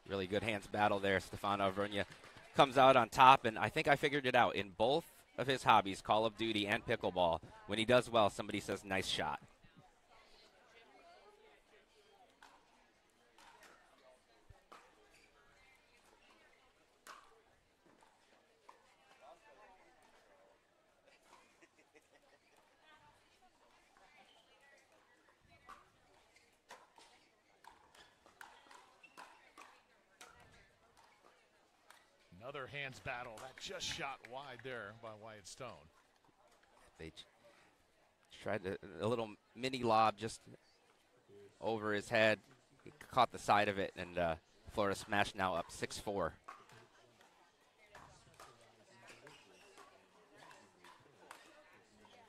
Really good hands battle there. Stefano Vernia comes out on top, and I think I figured it out. In both of his hobbies, Call of Duty and pickleball, when he does well, somebody says, nice shot. Another hands battle. That just shot wide there by Wyatt Stone. They tried a little mini lob just over his head. He caught the side of it, and Florida Smash now up 6-4.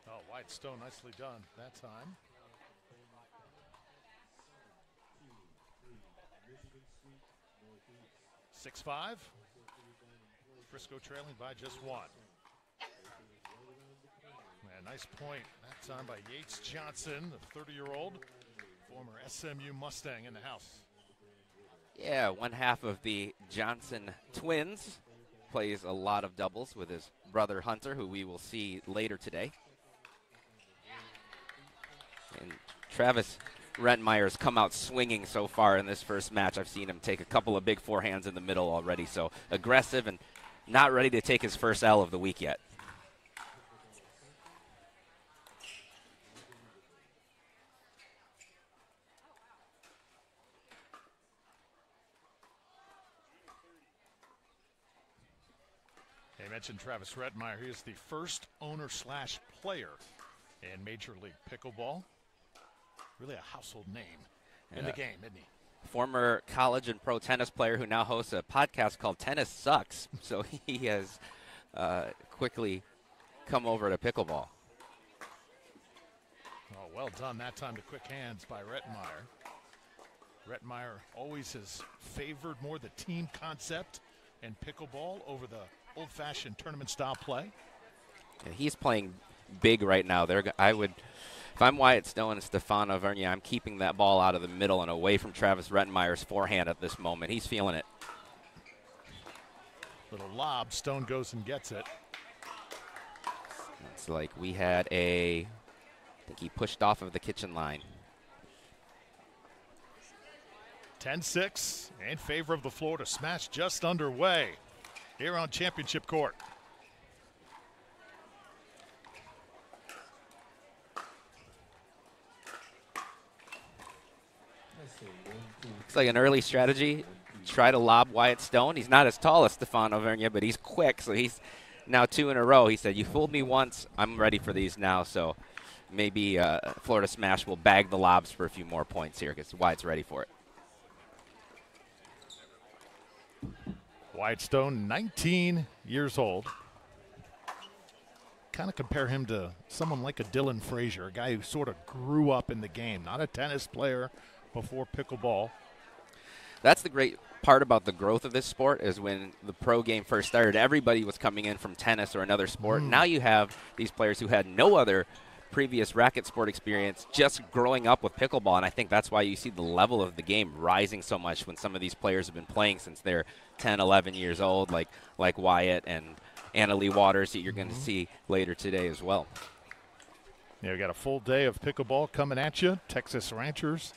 Oh, Wyatt Stone nicely done that time. (6-5). Frisco trailing by just one. Man, nice point that time by Yates Johnson, the 30-year-old former SMU Mustang in the house. Yeah, one half of the Johnson twins plays a lot of doubles with his brother Hunter, who we will see later today. And Travis Rentmeyer's come out swinging so far in this first match. I've seen him take a couple of big forehands in the middle already, so aggressive and not ready to take his first L of the week yet. I mentioned Travis Rentmeyer. He is the first owner/player in Major League Pickleball. Really a household name in the game, isn't he? Former college and pro tennis player who now hosts a podcast called Tennis Sucks. So he has quickly come over to pickleball. Oh, well done that time to quick hands by Rentmeyer. Rentmeyer always has favored more the team concept in pickleball over the old-fashioned tournament-style play. Yeah, he's playing big right now. If I'm Wyatt Stone and Stefano Vernia, I'm keeping that ball out of the middle and away from Travis Rentmeyer's forehand at this moment. He's feeling it. Little lob. Stone goes and gets it. It's like we had I think he pushed off of the kitchen line. 10-6 in favor of the Florida Smash, just underway here on Championship Court. Looks like an early strategy. Try to lob Wyatt Stone. He's not as tall as Stefano Vernia, but he's quick, so he's now 2 in a row. He said, you fooled me once. I'm ready for these now, so maybe Florida Smash will bag the lobs for a few more points here because Wyatt's ready for it. Wyatt Stone, 19 years old. Kind of compare him to someone like a Dylan Frazier, a guy who sort of grew up in the game, not a tennis player before pickleball. That's the great part about the growth of this sport is when the pro game first started, everybody was coming in from tennis or another sport. Now you have these players who had no other previous racket sport experience just growing up with pickleball, and I think that's why you see the level of the game rising so much when some of these players have been playing since they're 10, 11 years old, like Wyatt and Anna Lee Waters that you're going to see later today as well. Yeah, we got a full day of pickleball coming at you. Texas Ranchers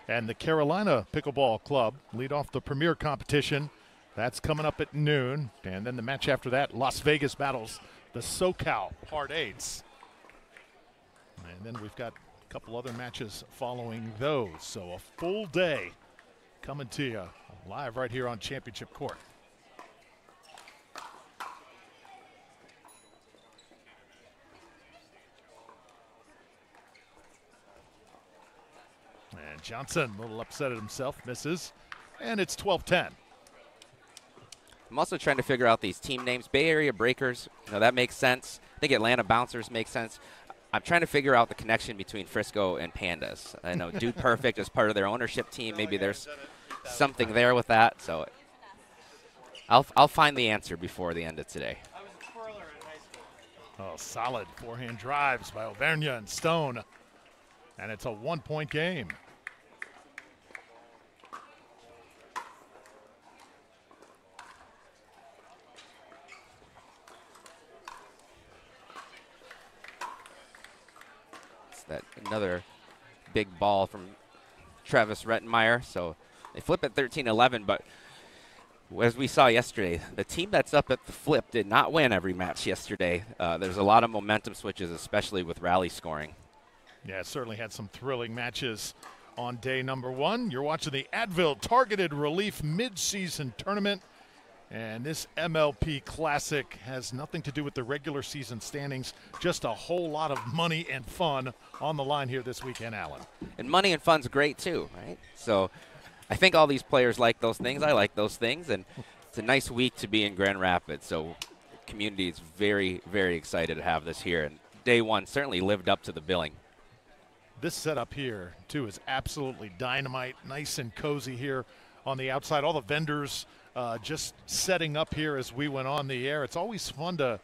and the Carolina Pickleball Club lead off the premier competition. That's coming up at noon. And then the match after that, Las Vegas battles the SoCal Hard Eights. And then we've got a couple other matches following those. So a full day coming to you live right here on Championship Court. And Johnson, a little upset at himself, misses. And it's 12-10. I'm also trying to figure out these team names. Bay Area Breakers, that makes sense. I think Atlanta Bouncers makes sense. I'm trying to figure out the connection between Frisco and Pandas. I know Dude Perfect is part of their ownership team. Maybe there's something there with that. So I'll find the answer before the end of today. Oh, solid forehand drives by Auvergne and Stone. And it's a 1-point game. That another big ball from Travis Rettenmeyer. So they flip at 13-11, but as we saw yesterday, the team that's up at the flip did not win every match yesterday. There's a lot of momentum switches, especially with rally scoring. Yeah, it certainly had some thrilling matches on day number 1. You're watching the Advil Targeted Relief Mid-Season Tournament. And this MLP Classic has nothing to do with the regular season standings, just a whole lot of money and fun on the line here this weekend, Alan. And money and fun's great too, right? So I think all these players like those things. I like those things, and it's a nice week to be in Grand Rapids. So the community is very, very excited to have this here. And day 1 certainly lived up to the billing. This setup here, too, is absolutely dynamite. Nice and cozy here on the outside. All the vendors just setting up here as we went on the air. It's always fun to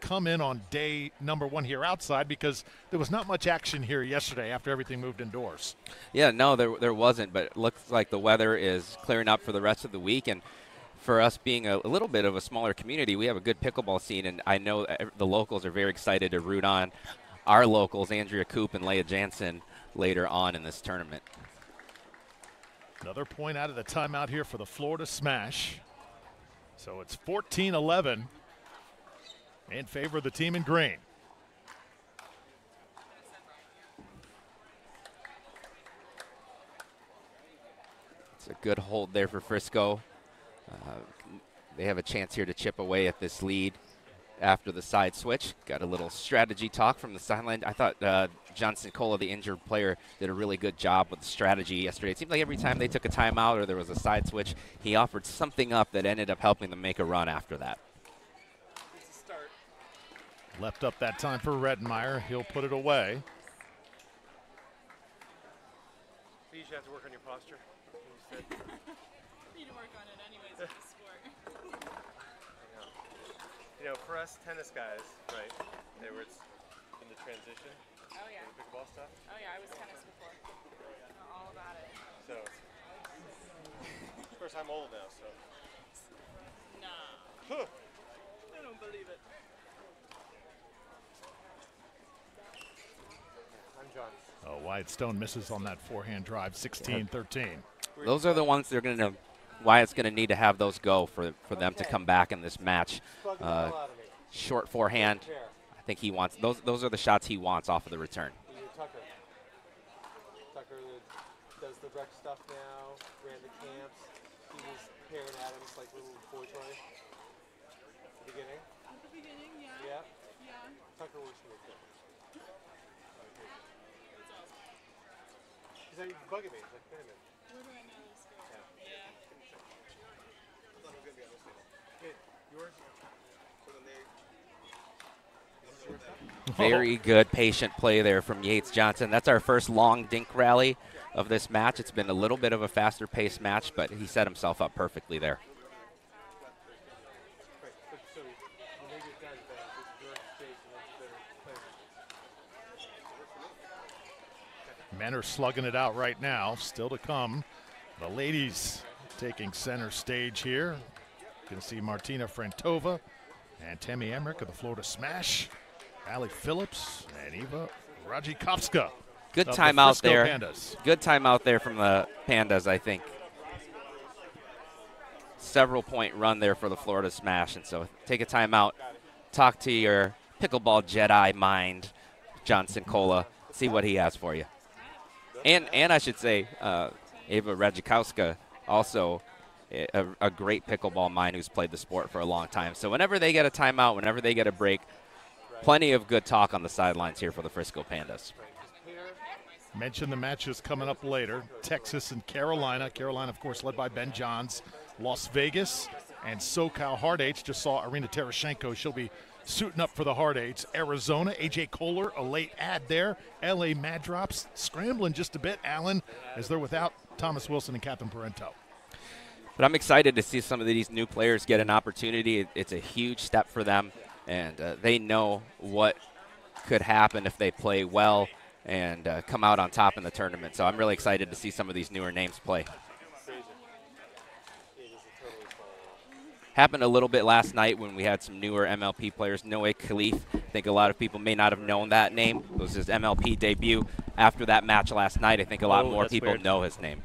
come in on day number 1 here outside because there was not much action here yesterday after everything moved indoors. Yeah, no, there wasn't, but it looks like the weather is clearing up for the rest of the week. And for us being a little bit of a smaller community, we have a good pickleball scene, and I know the locals are very excited to root on our locals, Andrea Coop and Leah Jansen, later on in this tournament. Another point out of the timeout here for the Florida Smash. So it's 14-11 in favor of the team in green. It's a good hold there for Frisco. They have a chance here to chip away at this lead after the side switch. Got a little strategy talk from the sideline. I thought Johnson Cola, the injured player, did a really good job with the strategy yesterday. It seemed like every time they took a timeout or there was a side switch, he offered something up that ended up helping them make a run after that. Left up that time for Rettenmeyer. He'll put it away. You usually have to work on your posture. You need to work on it anyways with the sport. You know, for us tennis guys, right, they were in the transition. Oh yeah. The pickleball stuff. Oh yeah, I was tennis before. Know all about it. So, of course I'm old now, so. Nah. I don't believe it. I'm John. Oh, Wyatt Stone misses on that forehand drive, 16-13. Those are the ones they're going to Wyatt's going to need to have those go for them to come back in this match. Short forehand. I think he wants those are the shots he wants off of the return. Tucker does the rec stuff now, ran the camps. He was pairing Adams like little boy toy. At the beginning? At the beginning, yeah. Yeah. Yeah. Tucker works for me too. He's like bugging me. He's like, wait a minute. Where do I know this girl? Yeah. I thought we were going to be on this table. Okay, yours? So then they... Very good patient play there from Yates Johnson. That's our first long dink rally of this match. It's been a little bit of a faster paced match, but he set himself up perfectly there. So when they get done, it's your stage and then their Men are slugging it out right now. Still to come. The ladies taking center stage here. You can see Martina Frantova and Tammy Emmerich of the Florida Smash. Allie Phillips and Eva Rajikovska. Good timeout there. Pandas. Good timeout there from the Pandas, I think. Several point run there for the Florida Smash. And so take a timeout. Talk to your pickleball Jedi mind, Johnson Cola. See what he has for you. And I should say, Eva Radzikowska, also a great pickleball mind who's played the sport for a long time. So whenever they get a timeout, whenever they get a break, plenty of good talk on the sidelines here for the Frisco Pandas. Mentioned the matches coming up later. Texas and Carolina. Carolina, of course, led by Ben Johns. Las Vegas and SoCal Hard Eights. Just saw Irina Terashenko. She'll be suiting up for the Hard Eights. Arizona, AJ Kohler, a late ad there. LA Mad Drops scrambling just a bit, Alan, as they're without Thomas Wilson and Catherine Parento. But I'm excited to see some of these new players get an opportunity. It's a huge step for them, and they know what could happen if they play well and come out on top in the tournament. So I'm really excited to see some of these newer names play. Happened a little bit last night when we had some newer MLP players. Noe Khalif, I think a lot of people may not have known that name. It was his MLP debut. After that match last night, I think a lot more people know his name.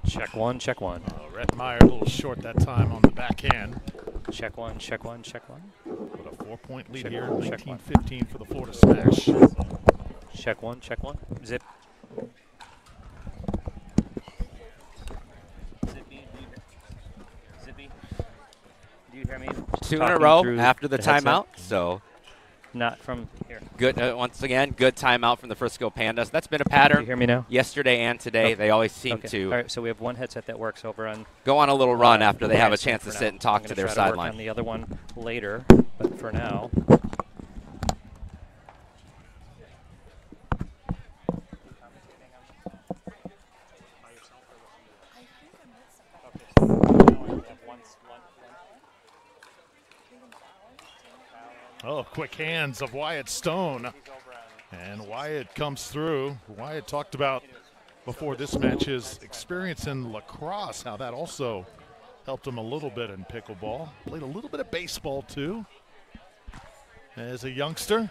Check one, check one. Rettmeyer a little short that time on the backhand. Check one, check one, check one. With a 4-point lead Check here, one, check 19-15 for the Florida Smash. Check one, zip. Zippy, do you hear me? 2 in a row after the timeout, so not from here. Good, once again, good timeout from the Frisco Pandas. That's been a pattern. Do you hear me now? Yesterday and today, Okay. They always seem to All right, so we have one headset that works over on. go on a little run after they have a Yes, chance to for sit now. and talk I'm to gonna their try work sideline. on the other one later, but for now. Oh, quick hands of Wyatt Stone. And Wyatt comes through. Wyatt talked about before this match his experience in lacrosse, how that also helped him a little bit in pickleball. Played a little bit of baseball too as a youngster.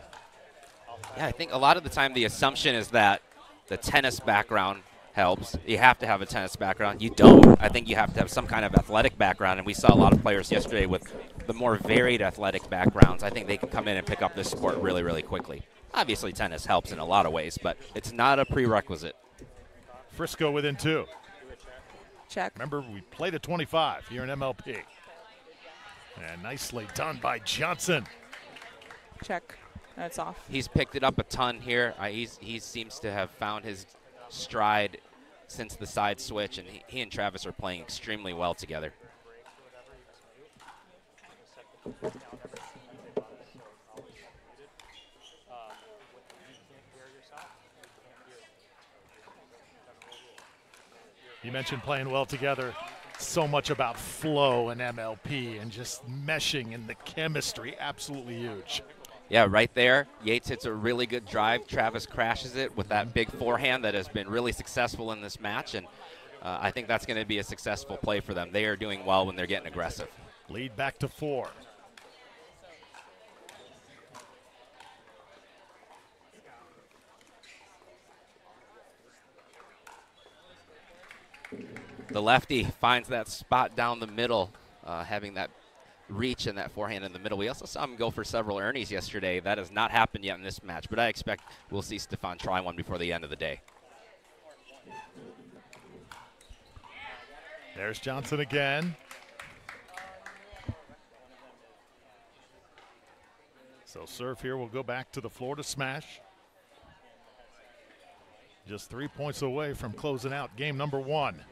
Yeah, I think a lot of the time the assumption is that the tennis background helps. You have to have a tennis background. You don't. I think you have to have some kind of athletic background, and we saw a lot of players yesterday with the more varied athletic backgrounds. I think they can come in and pick up this sport really, really quickly. Obviously, tennis helps in a lot of ways, but it's not a prerequisite. Frisco within 2. Check. Remember, we played at 25 here in MLP. And nicely done by Johnson. Check. That's off. He's picked it up a ton here. He seems to have found his stride since the side switch, and he and Travis are playing extremely well together. You mentioned playing well together. So much about flow and MLP and just meshing and the chemistry. Absolutely huge. Yeah, right there. Yates hits a really good drive. Travis crashes it with that big forehand that has been really successful in this match, and I think that's going to be a successful play for them. They are doing well when they're getting aggressive. Lead back to 4. The lefty finds that spot down the middle, having that reach and that forehand in the middle. We also saw him go for several Ernies yesterday. That has not happened yet in this match, but I expect we'll see Stefan try one before the end of the day. There's Johnson again. So serve here will go back to the Florida Smash. Just 3 points away from closing out game number 1.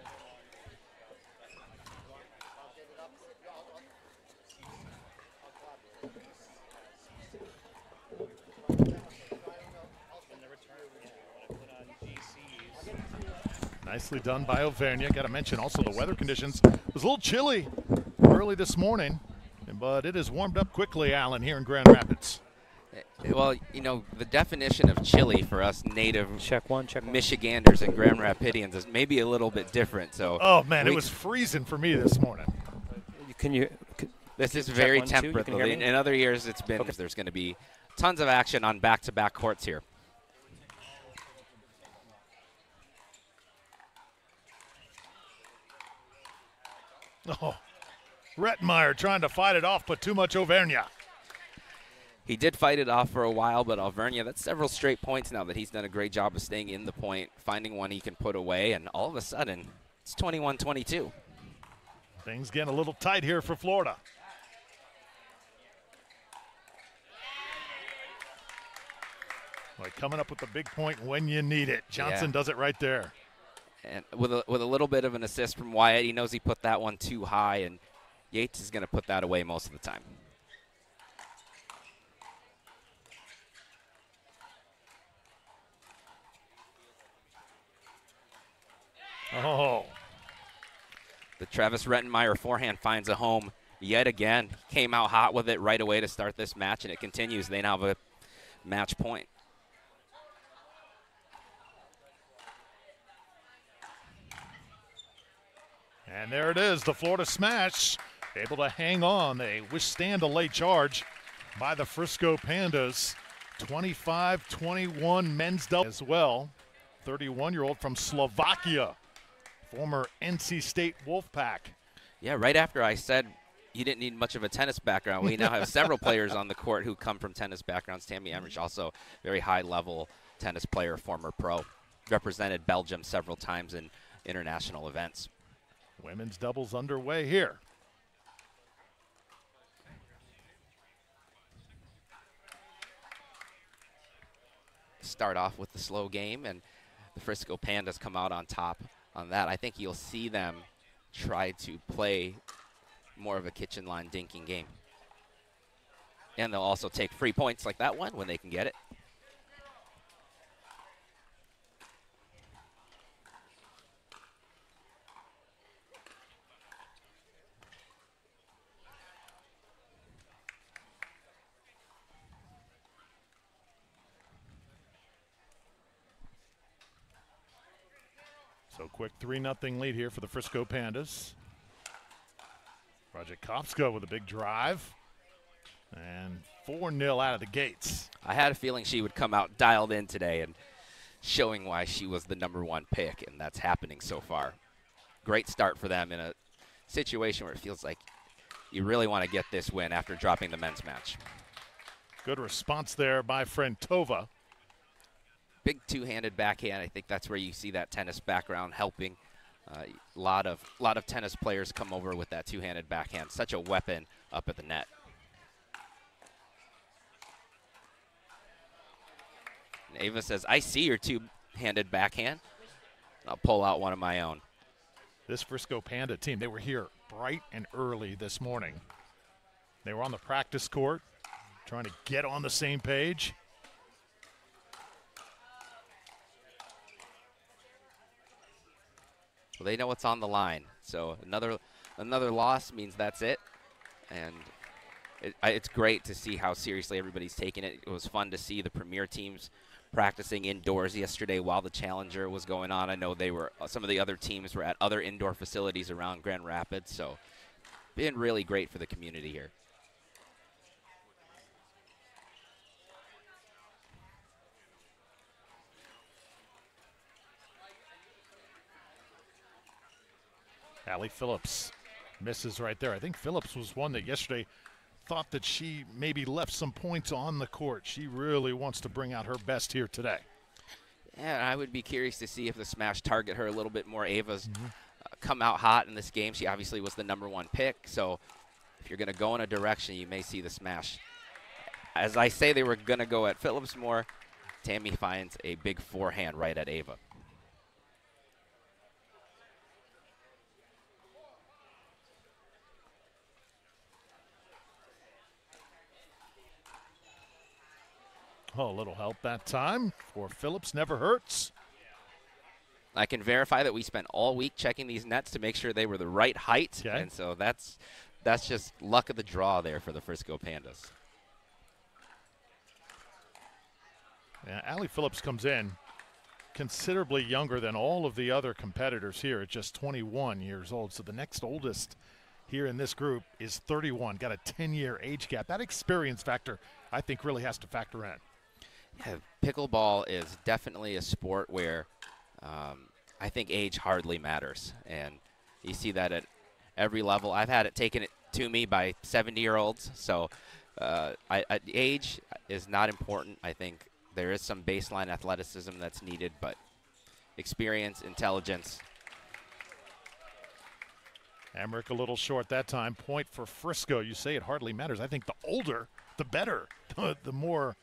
Nicely done by Auvergne. Got to mention also the weather conditions. It was a little chilly early this morning, but it has warmed up quickly, Alan, here in Grand Rapids. Well, you know, the definition of chilly for us native Check one. Michiganders and Grand Rapidians is maybe a little bit different. So, oh, man, it was freezing for me this morning. This is very one, two? temperate. You can hear me? In other years, it's been there's going to be tons of action on back-to-back courts here. Oh, Rettmeyer trying to fight it off, but too much Auvergne. He did fight it off for a while, but Auvergne, that's several straight points now that he's done a great job of staying in the point, finding one he can put away, and all of a sudden, it's 21-22. Things getting a little tight here for Florida. Like coming up with the big point when you need it. Johnson does it right there. And with a little bit of an assist from Wyatt, he knows he put that one too high, and Yates is going to put that away most of the time. Oh. The Travis Rettmeyer forehand finds a home yet again. Came out hot with it right away to start this match, and it continues. They now have a match point. And there it is, the Florida smash, able to hang on. They withstand a late charge by the Frisco Pandas. 25-21 men's double as well. 31-year-old from Slovakia, former NC State Wolfpack. Yeah, right after I said you didn't need much of a tennis background, we now have several players on the court who come from tennis backgrounds. Tammy Emmerich, also very high-level tennis player, former pro, represented Belgium several times in international events. Women's doubles underway here. Start off with the slow game, and the Frisco Pandas come out on top on that. I think you'll see them try to play more of a kitchen line dinking game. And they'll also take free points like that one when they can get it. So quick 3-0 lead here for the Frisco Pandas. Project Kopska with a big drive. And 4-0 out of the gates. I had a feeling she would come out dialed in today and showing why she was the #1 pick, and that's happening so far. Great start for them in a situation where it feels like you really want to get this win after dropping the men's match. Good response there by Frentova. Big two-handed backhand. I think that's where you see that tennis background helping. A lot of tennis players come over with that two-handed backhand. Such a weapon up at the net. And Ava says, I see your two-handed backhand. I'll pull out one of my own. This Frisco Panda team, they were here bright and early this morning. They were on the practice court trying to get on the same page. Well, they know what's on the line. So another loss means that's it. And it's great to see how seriously everybody's taking it. It was fun to see the premier teams practicing indoors yesterday while the Challenger was going on. I know some of the other teams were at other indoor facilities around Grand Rapids. So been really great for the community here. Allie Phillips misses right there. I think Phillips was one that yesterday thought that she maybe left some points on the court. She really wants to bring out her best here today. Yeah, I would be curious to see if the smash target her a little bit more. Ava's come out hot in this game. She obviously was the #1 pick, so if you're going to go in a direction, you may see the smash. As I say, they were going to go at Phillips more. Tammy finds a big forehand right at Ava. Oh, a little help that time for Phillips. Never hurts. I can verify that we spent all week checking these nets to make sure they were the right height. Okay. And so that's just luck of the draw there for the Frisco Pandas. Yeah, Allie Phillips comes in considerably younger than all of the other competitors here at just 21 years old. So the next oldest here in this group is 31, got a 10-year age gap. That experience factor, I think, really has to factor in. Yeah, pickleball is definitely a sport where I think age hardly matters. And you see that at every level. I've had it taken to me by 70-year-olds. So age is not important. I think there is some baseline athleticism that's needed, but experience, intelligence. Emmerich a little short that time. Point for Frisco. You say it hardly matters. I think the older, the better. The more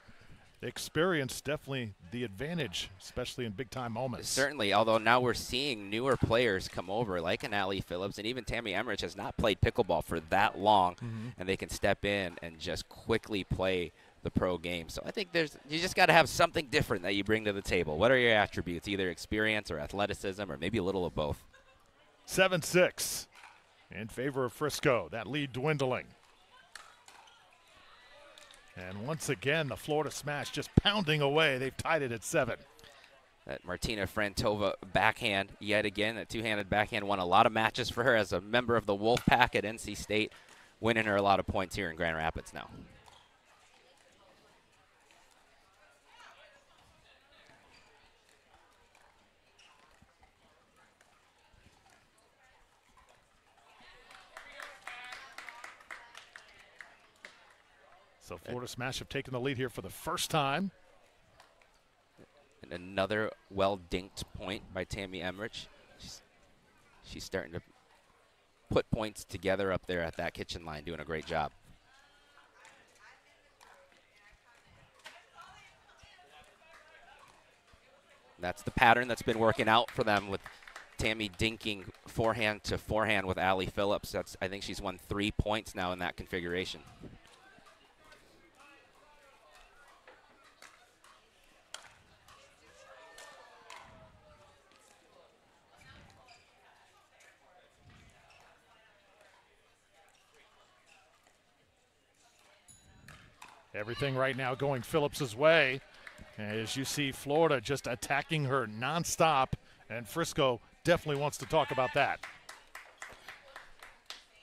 experience, definitely the advantage, especially in big-time moments. Certainly, although now we're seeing newer players come over, like an Allie Phillips, and even Tammy Emmerich has not played pickleball for that long, and they can step in and just quickly play the pro game. So I think you just got to have something different that you bring to the table. What are your attributes? Either experience or athleticism or maybe a little of both. 7-6 in favor of Frisco. That lead dwindling. And once again, the Florida smash just pounding away. They've tied it at 7. That Martina Frantova backhand yet again. That two-handed backhand won a lot of matches for her as a member of the Wolf Pack at NC State, winning her a lot of points here in Grand Rapids now. So Florida Smash have taken the lead here for the first time. And another well-dinked point by Tammy Emmerich. She's starting to put points together up there at that kitchen line, doing a great job. That's the pattern that's been working out for them, with Tammy dinking forehand to forehand with Allie Phillips. I think she's won 3 points now in that configuration. Everything right now going Phillips's way. As you see Florida just attacking her nonstop, and Frisco definitely wants to talk about that.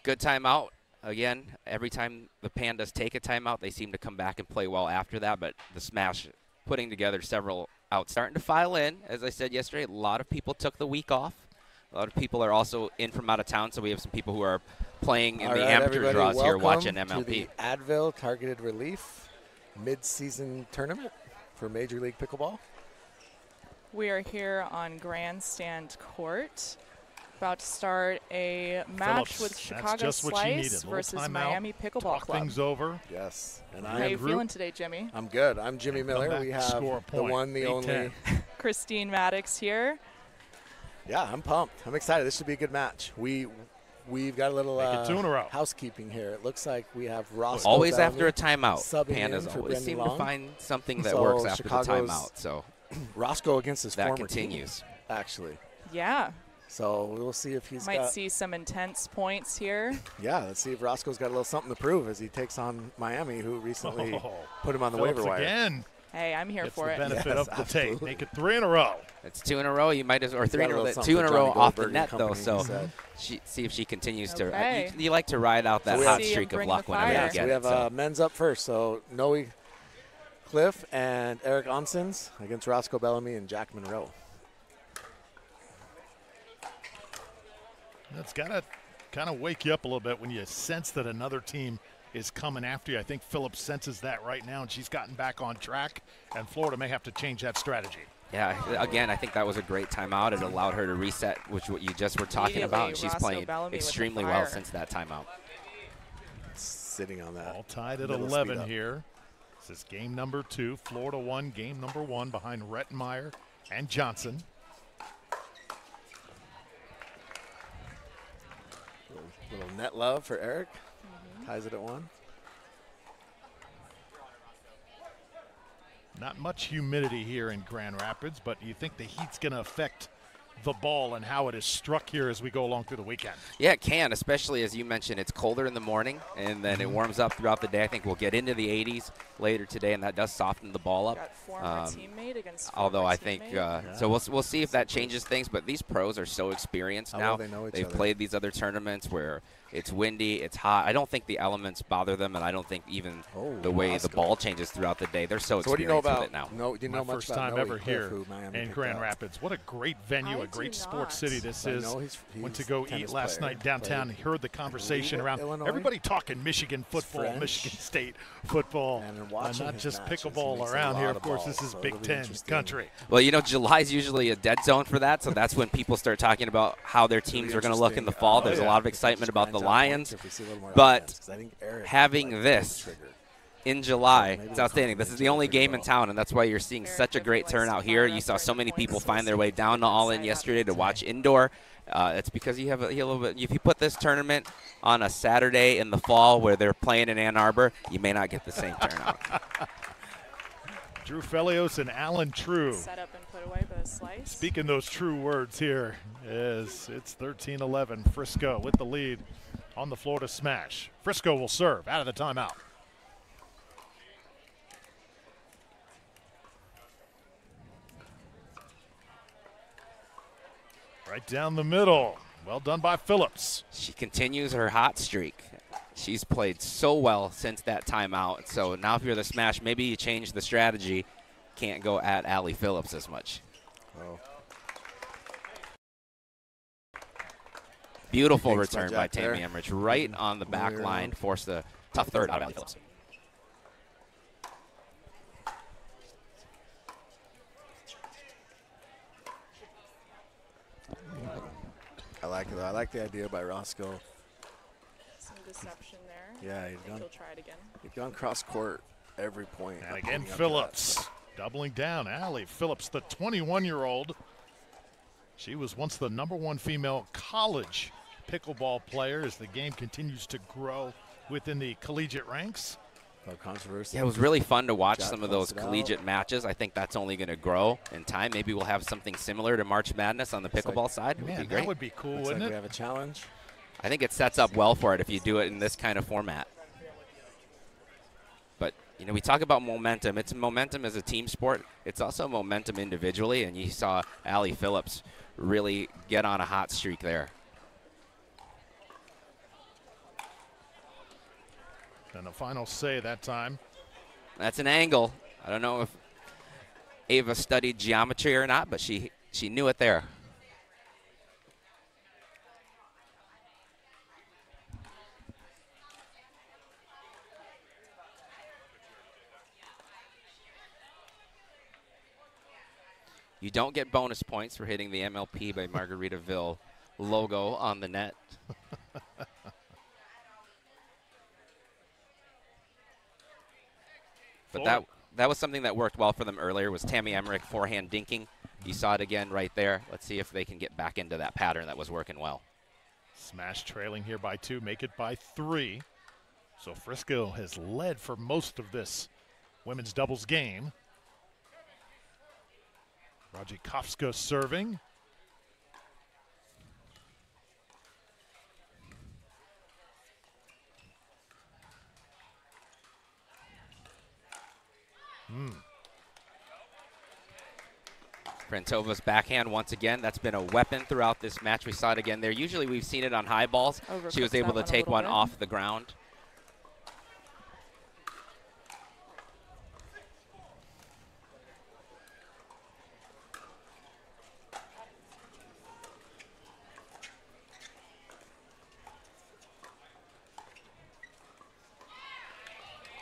Good timeout. Again, every time the Pandas take a timeout, they seem to come back and play well after that, but the Smash putting together several outs. Starting to file in, as I said yesterday, a lot of people took the week off. A lot of people are also in from out of town, so we have some people who are playing in the amateur draws here watching MLP. To the Advil Targeted Relief mid-season tournament for Major League Pickleball. We are here on Grandstand Court, about to start a match Phillips, with that's Chicago just what you needed. Slice Little versus timeout, Miami Pickleball talk Club. things over. Yes. And How are you feeling today, Jimmy? I'm good. I'm Jimmy Come Miller. back, We have score a the point. one, the only. 8-10. Christine Maddox here. Yeah, I'm pumped. I'm excited. This should be a good match. We've got a little Make it 2 in a row. housekeeping here. It looks like we have Roscoe Always Bellamy after a timeout. subbing in Pandas for always Brendan seem Long. to find something that So works after Chicago's the timeout. So Roscoe against his that former continues. team, actually. Yeah, So we'll see if he's might got. see some intense points here. Yeah, let's see if Roscoe's got a little something to prove as he takes on Miami, who recently put him on the Phillips waiver wire. again. Hey, I'm here Gets for the it. benefit Yes, of the tape. absolutely. Make it 3 in a row. It's 2 in a row. You might as, or 3 in a row. got a little something 2 in a for row Johnny off the Goldberg net and though. company, So he said. see if she continues Okay. to. You like to ride out that So we hot have- streak of Bring luck the whenever fire. you Yeah, so get we it. have So men's up first. So Noe Cliff and Eric Onsens against Roscoe Bellamy and Jack Monroe. That's got to kind of wake you up a little bit when you sense that another team is coming after you. I think Phillips senses that right now, and she's gotten back on track, and Florida may have to change that strategy. yeah, again, I think that was a great timeout. It allowed her to reset, which what you just were talking about. And Immediately, she's Roscoe playing Bellamy with the extremely well fire. since that timeout. Sitting on that. All tied at middle 11 speed up. here. This is game number 2. Florida won game number 1 behind Rettenmeyer and Johnson. Little net love for Eric. Ties it at 1. Not much humidity here in Grand Rapids, but you think the heat's going to affect the ball and how it is struck here as we go along through the weekend? Yeah, it can, especially as you mentioned, it's colder in the morning, and then it warms up throughout the day. I think we'll get into the 80s later today, and that does soften the ball up. Got former teammate against former Although I think, teammate. so we'll see if that changes things. But these pros are so experienced How now. well they know each They've other. played these other tournaments where it's windy, it's hot. I don't think the elements bother them, and I don't think even Oh, the way the Roscoe. ball changes throughout the day. They're so So what do you know experienced about with it now. No, do you My know much first about time Noe ever Cliff, here who Miami in picked Grand up? Rapids. What a great venue, I a great do sports not. city this I is. know Went to he's go a tennis eat last player. night downtown. Played Heard the conversation around Illinois. everybody talking Michigan football, French. Michigan State football, And in and watching not his just matches, he pickleball makes a around here. lot Of course, balls, this is so Big it'll be Ten interesting. country. Well, you know, July is usually a dead zone for that, so that's when people start talking about how their teams are going to look in the fall. There's a lot of excitement about the Lions, but having this in July, it's outstanding. This is the only game in town, and that's why you're seeing such a great turnout here. You saw so many people find their way down to All In yesterday to watch indoor. It's because you have a little bit. If you put this tournament on a Saturday in the fall where they're playing in Ann Arbor, you may not get the same turnout. Drew Felios and Alan True. Set up and put away by the Slice. Speaking those true words here, is it's 13-11. Frisco with the lead on the Florida Smash. Frisco will serve out of the timeout. Right down the middle. Well done by Phillips. She continues her hot streak. She's played so well since that timeout. So now if you're the smash, maybe you change the strategy. Can't go at Allie Phillips as much. Oh. Beautiful Thanks, return my by Jack there. Tammy Emmerich. Right on the back line. Forced a tough third out of Allie Phillips. I like it, though. I like the idea by Roscoe. Some deception there. Yeah, I think he'll try it again. he's gone cross court every point. And again, leading up to Phillips that. doubling down. Allie Phillips, the 21-year-old. She was once the #1 female college pickleball player as the game continues to grow within the collegiate ranks. No controversy. Yeah, it was really fun to watch Jack some of those closed it collegiate out. matches. I think that's only going to grow in time. Maybe we'll have something similar to March Madness on the pickleball side. Would be Man, great. that would be cool, Looks wouldn't like we it? have a challenge. I think it sets up well for it if you do it in this kind of format. But, you know, we talk about momentum. It's momentum as a team sport. It's also momentum individually, and you saw Allie Phillips really get on a hot streak there. And the final say that time. That's an angle. I don't know if Ava studied geometry or not, but she knew it there. You don't get bonus points for hitting the MLP by Margaritaville logo on the net. But that was something that worked well for them earlier, was Tammy Emmerich forehand dinking. You saw it again right there. Let's see if they can get back into that pattern that was working well. Smash trailing here by 2, make it by 3. So Frisco has led for most of this women's doubles game. Rajikovska serving. Frentova's backhand once again. That's been a weapon throughout this match. We saw it again there. Usually we've seen it on high balls. She was Overcooked able that to one a take little one bit. off the ground.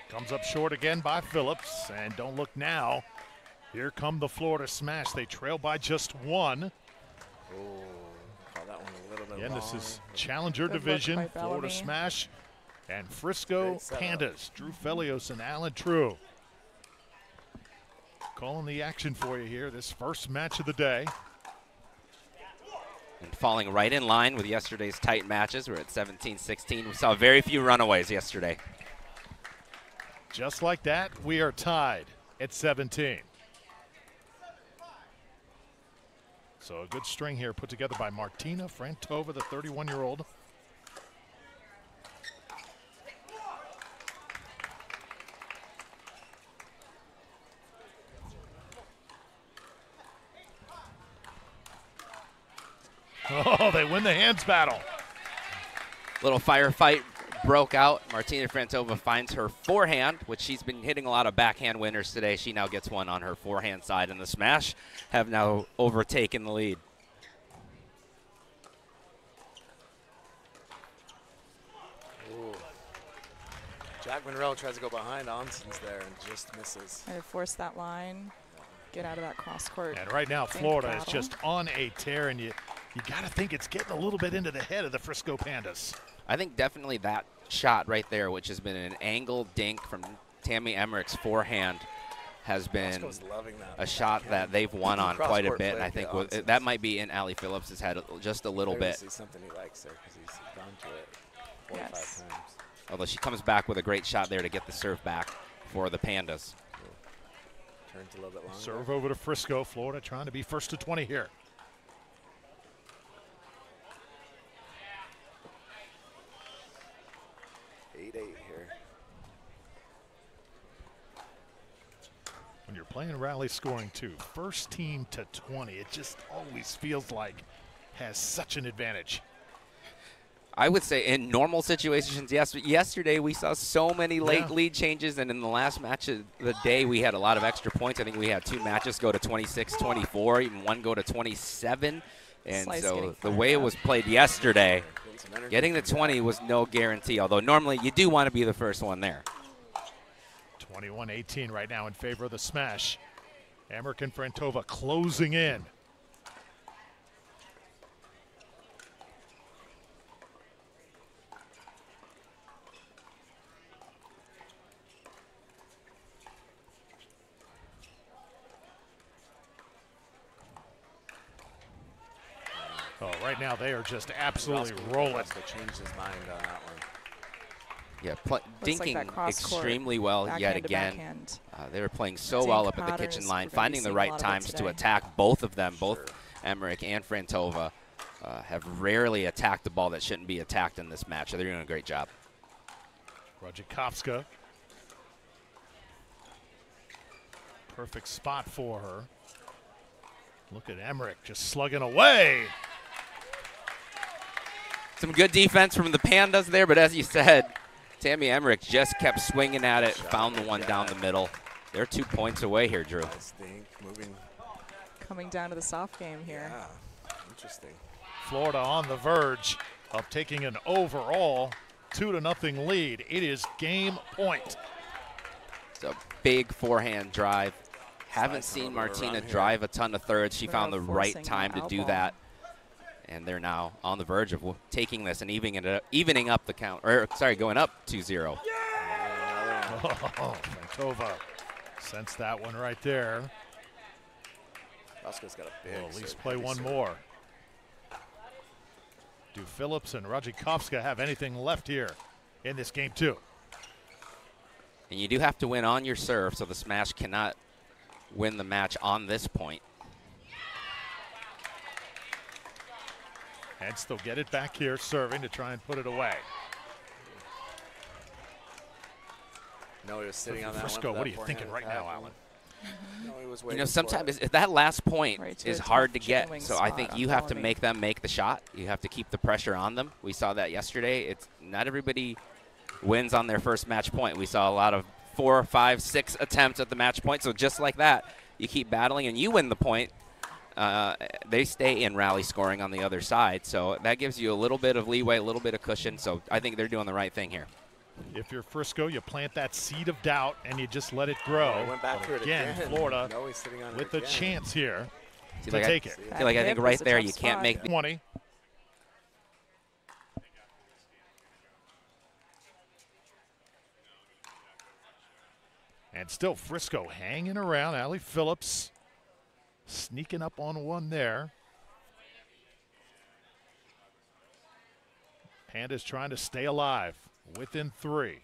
Comes up short again by Phillips. And don't look now. Here come the Florida Smash. They trail by just 1. Oh, call that one a little bit Again, this long. is Challenger Good look Division, by Florida Bellamy. Smash, and Frisco Great setup. Pandas. Drew Felios and Alan True. Calling the action for you here, this first match of the day. And falling right in line with yesterday's tight matches. We're at 17-16. We saw very few runaways yesterday. Just like that, we are tied at 17. So a good string here put together by Martina Frantova, the 31-year-old. Oh, they win the hands battle. Little firefight broke out. Martina Frantova finds her forehand, which she's been hitting a lot of backhand winners today. She now gets one on her forehand side, and the Smash have now overtaken the lead. Ooh. Jack Monroe tries to go behind Onson's there and just misses. Try to force that line, get out of that cross court. And right now, Think Florida is battle. just on a tear, and you got to think it's getting a little bit into the head of the Frisco Pandas. I think definitely that shot right there, which has been an angle dink from Tammy Emmerich's forehand, has been Roscoe's loving that. a shot that they've won on quite a Cross-court bit. And I flick, think yeah, with, Onson's. that might be in Allie Phillips' head just a little Clearly bit. see something he likes there because he's gone to it 4 or Yes. 5 times. Although she comes back with a great shot there to get the serve back for the Pandas. Turns a little bit longer. Serve over to Frisco. Florida trying to be first to 20 here. Here. When you're playing rally scoring too, first team to 20, it just always feels like has such an advantage. I would say in normal situations, yes. But yesterday we saw so many late lead changes, and in the last match of the day we had a lot of extra points. I think we had 2 matches go to 26-24, even one go to 27. And so the way it was played yesterday, getting the 20 was no guarantee, although normally you do want to be the first one there. 21-18 right now in favor of the smash. Emmerich and Frantova closing in. Oh, right now they are just absolutely rolling. Changed his mind on that one. Yeah, Dinking dinking extremely well yet again. They were playing so well up at the kitchen line, finding the right times to attack both of them. Both Emmerich and Frantova have rarely attacked the ball that shouldn't be attacked in this match. So they're doing a great job. Radzikowska. Perfect spot for her. Look at Emmerich just slugging away. Some good defense from the Pandas there, but as you said, Tammy Emmerich just kept swinging at it, found the one down the middle. They're 2 points away here, Drew. Coming down to the soft game here. Yeah, interesting. Florida on the verge of taking an overall 2-0 lead. It is game point. It's a big forehand drive. Haven't seen Martina drive a ton of thirds. She found the right time to do that. And they're now on the verge of taking this and evening up the count, or sorry, going up 2-0. Oh, Frantova sensed that one right there. Roscoe's got a big. We'll at least play one more. Do Phillips and Radzikowska have anything left here in this game too? And you do have to win on your serve, so the smash cannot win the match on this point. Hence they'll get it back here, serving to try and put it away. No, he was sitting on that Frisco, one. what are you thinking right now, Alan? No, he was You waiting know, for sometimes it. that last point is hard to get. chicken So wing I spot think on you have to Bellamy. make them make the shot. You have to keep the pressure on them. We saw that yesterday. It's not everybody wins on their first match point. We saw a lot of 4, 5, 6 attempts at the match point. So just like that, you keep battling and you win the point. They stay in rally scoring on the other side. So that gives you a little bit of leeway, a little bit of cushion. So I think they're doing the right thing here. If you're Frisco, you plant that seed of doubt and you just let it grow. Went back for it again, Florida no, he's sitting on with it a again. chance here See, to like take it. I feel like I think right It's a there tough you can't spot. make the 20. And still Frisco hanging around. Allie Phillips sneaking up on one there. Pandas trying to stay alive within 3.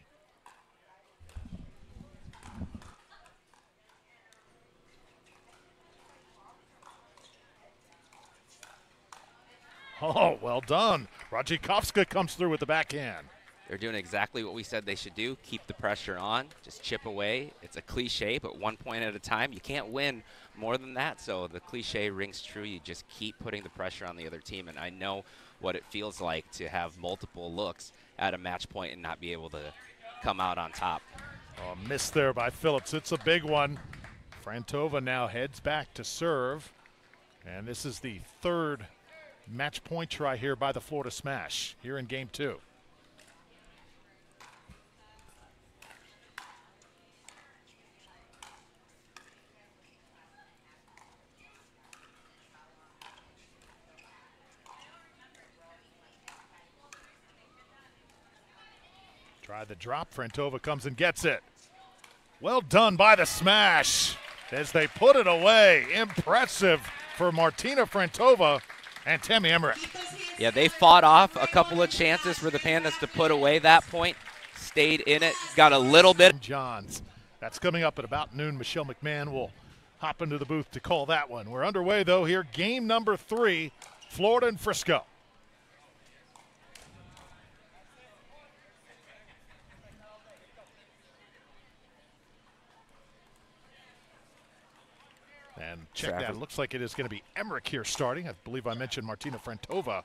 Oh, well done. Radzikowska comes through with the backhand. They're doing exactly what we said they should do. Keep the pressure on. Just chip away. It's a cliche, but 1 point at a time. You can't win more than that. So the cliche rings true. You just keep putting the pressure on the other team. And I know what it feels like to have multiple looks at a match point and not be able to come out on top. Oh, missed there by Phillips. It's a big one. Frantova now heads back to serve. And this is the 3rd match point try here by the Florida Smash here in game 2. Try the drop. Frantova comes and gets it. Well done by the Smash as they put it away. Impressive for Martina Frantova and Tammy Emmerich. Yeah, they fought off a couple of chances for the Pandas to put away that point. Stayed in it. Got a little bit. Johns. That's coming up at about noon. Michelle McMahon will hop into the booth to call that one. We're underway, though, here. Game number 3, Florida and Frisco. And check that. Travis. It looks like it is going to be Emmerich here starting. I believe I mentioned Martina Frantova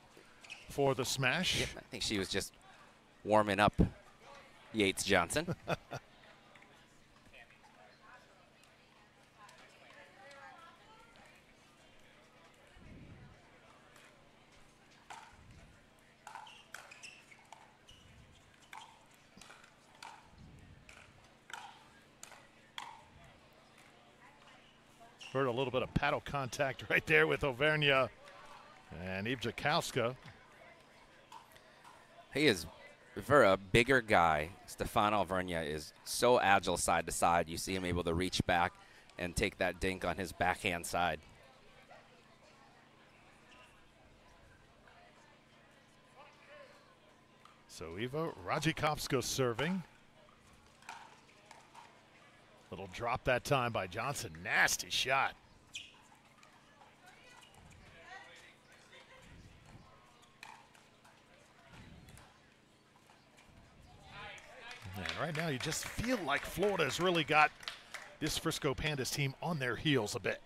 for the smash. Yep, I think she was just warming up Yates Johnson. Heard a little bit of paddle contact right there with Auvergne and Eve Jakowska. He is, for a bigger guy, Stefan Auvergne is so agile side to side. You see him able to reach back and take that dink on his backhand side. So Eva Radzikovska serving. Little drop that time by Johnson. Nasty shot. And right now you just feel like Florida has really got this Frisco Pandas team on their heels a bit.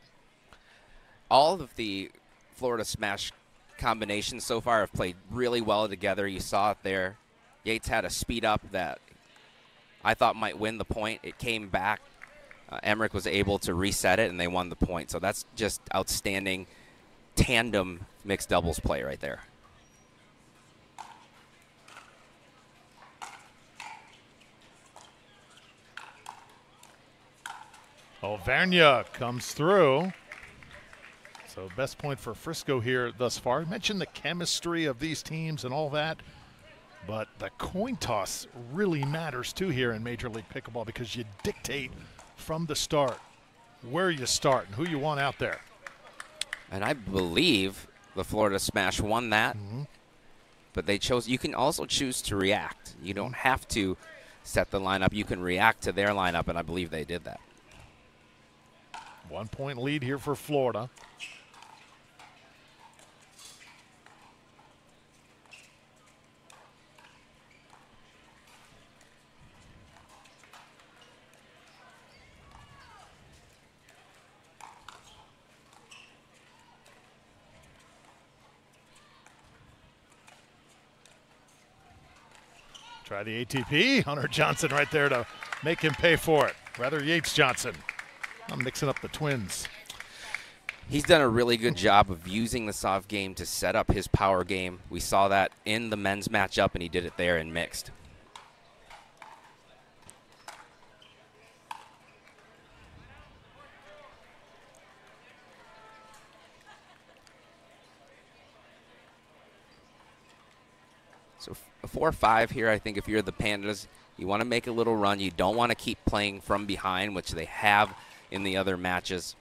All of the Florida Smash combinations so far have played really well together. You saw it there. Yates had a speed up that I thought might win the point. It came back. Emmerich was able to reset it, and they won the point. So that's just outstanding tandem mixed doubles play right there. Auvergne comes through. So best point for Frisco here thus far. I mentioned the chemistry of these teams and all that, but the coin toss really matters too here in Major League Pickleball because you dictate from the start where you start and who you want out there. And I believe the Florida Smash won that, but they chose. You can also choose to react. You don't have to set the lineup. You can react to their lineup, and I believe they did that. 1 point lead here for Florida. Try the ATP. Hunter Johnson right there to make him pay for it. Rather Yates Johnson. I'm mixing up the twins. He's done a really good job of using the soft game to set up his power game. We saw that in the men's matchup, and he did it there in mixed. So a 4-5 here, I think if you're the Pandas, you want to make a little run. You don't want to keep playing from behind, which they have in the other matches.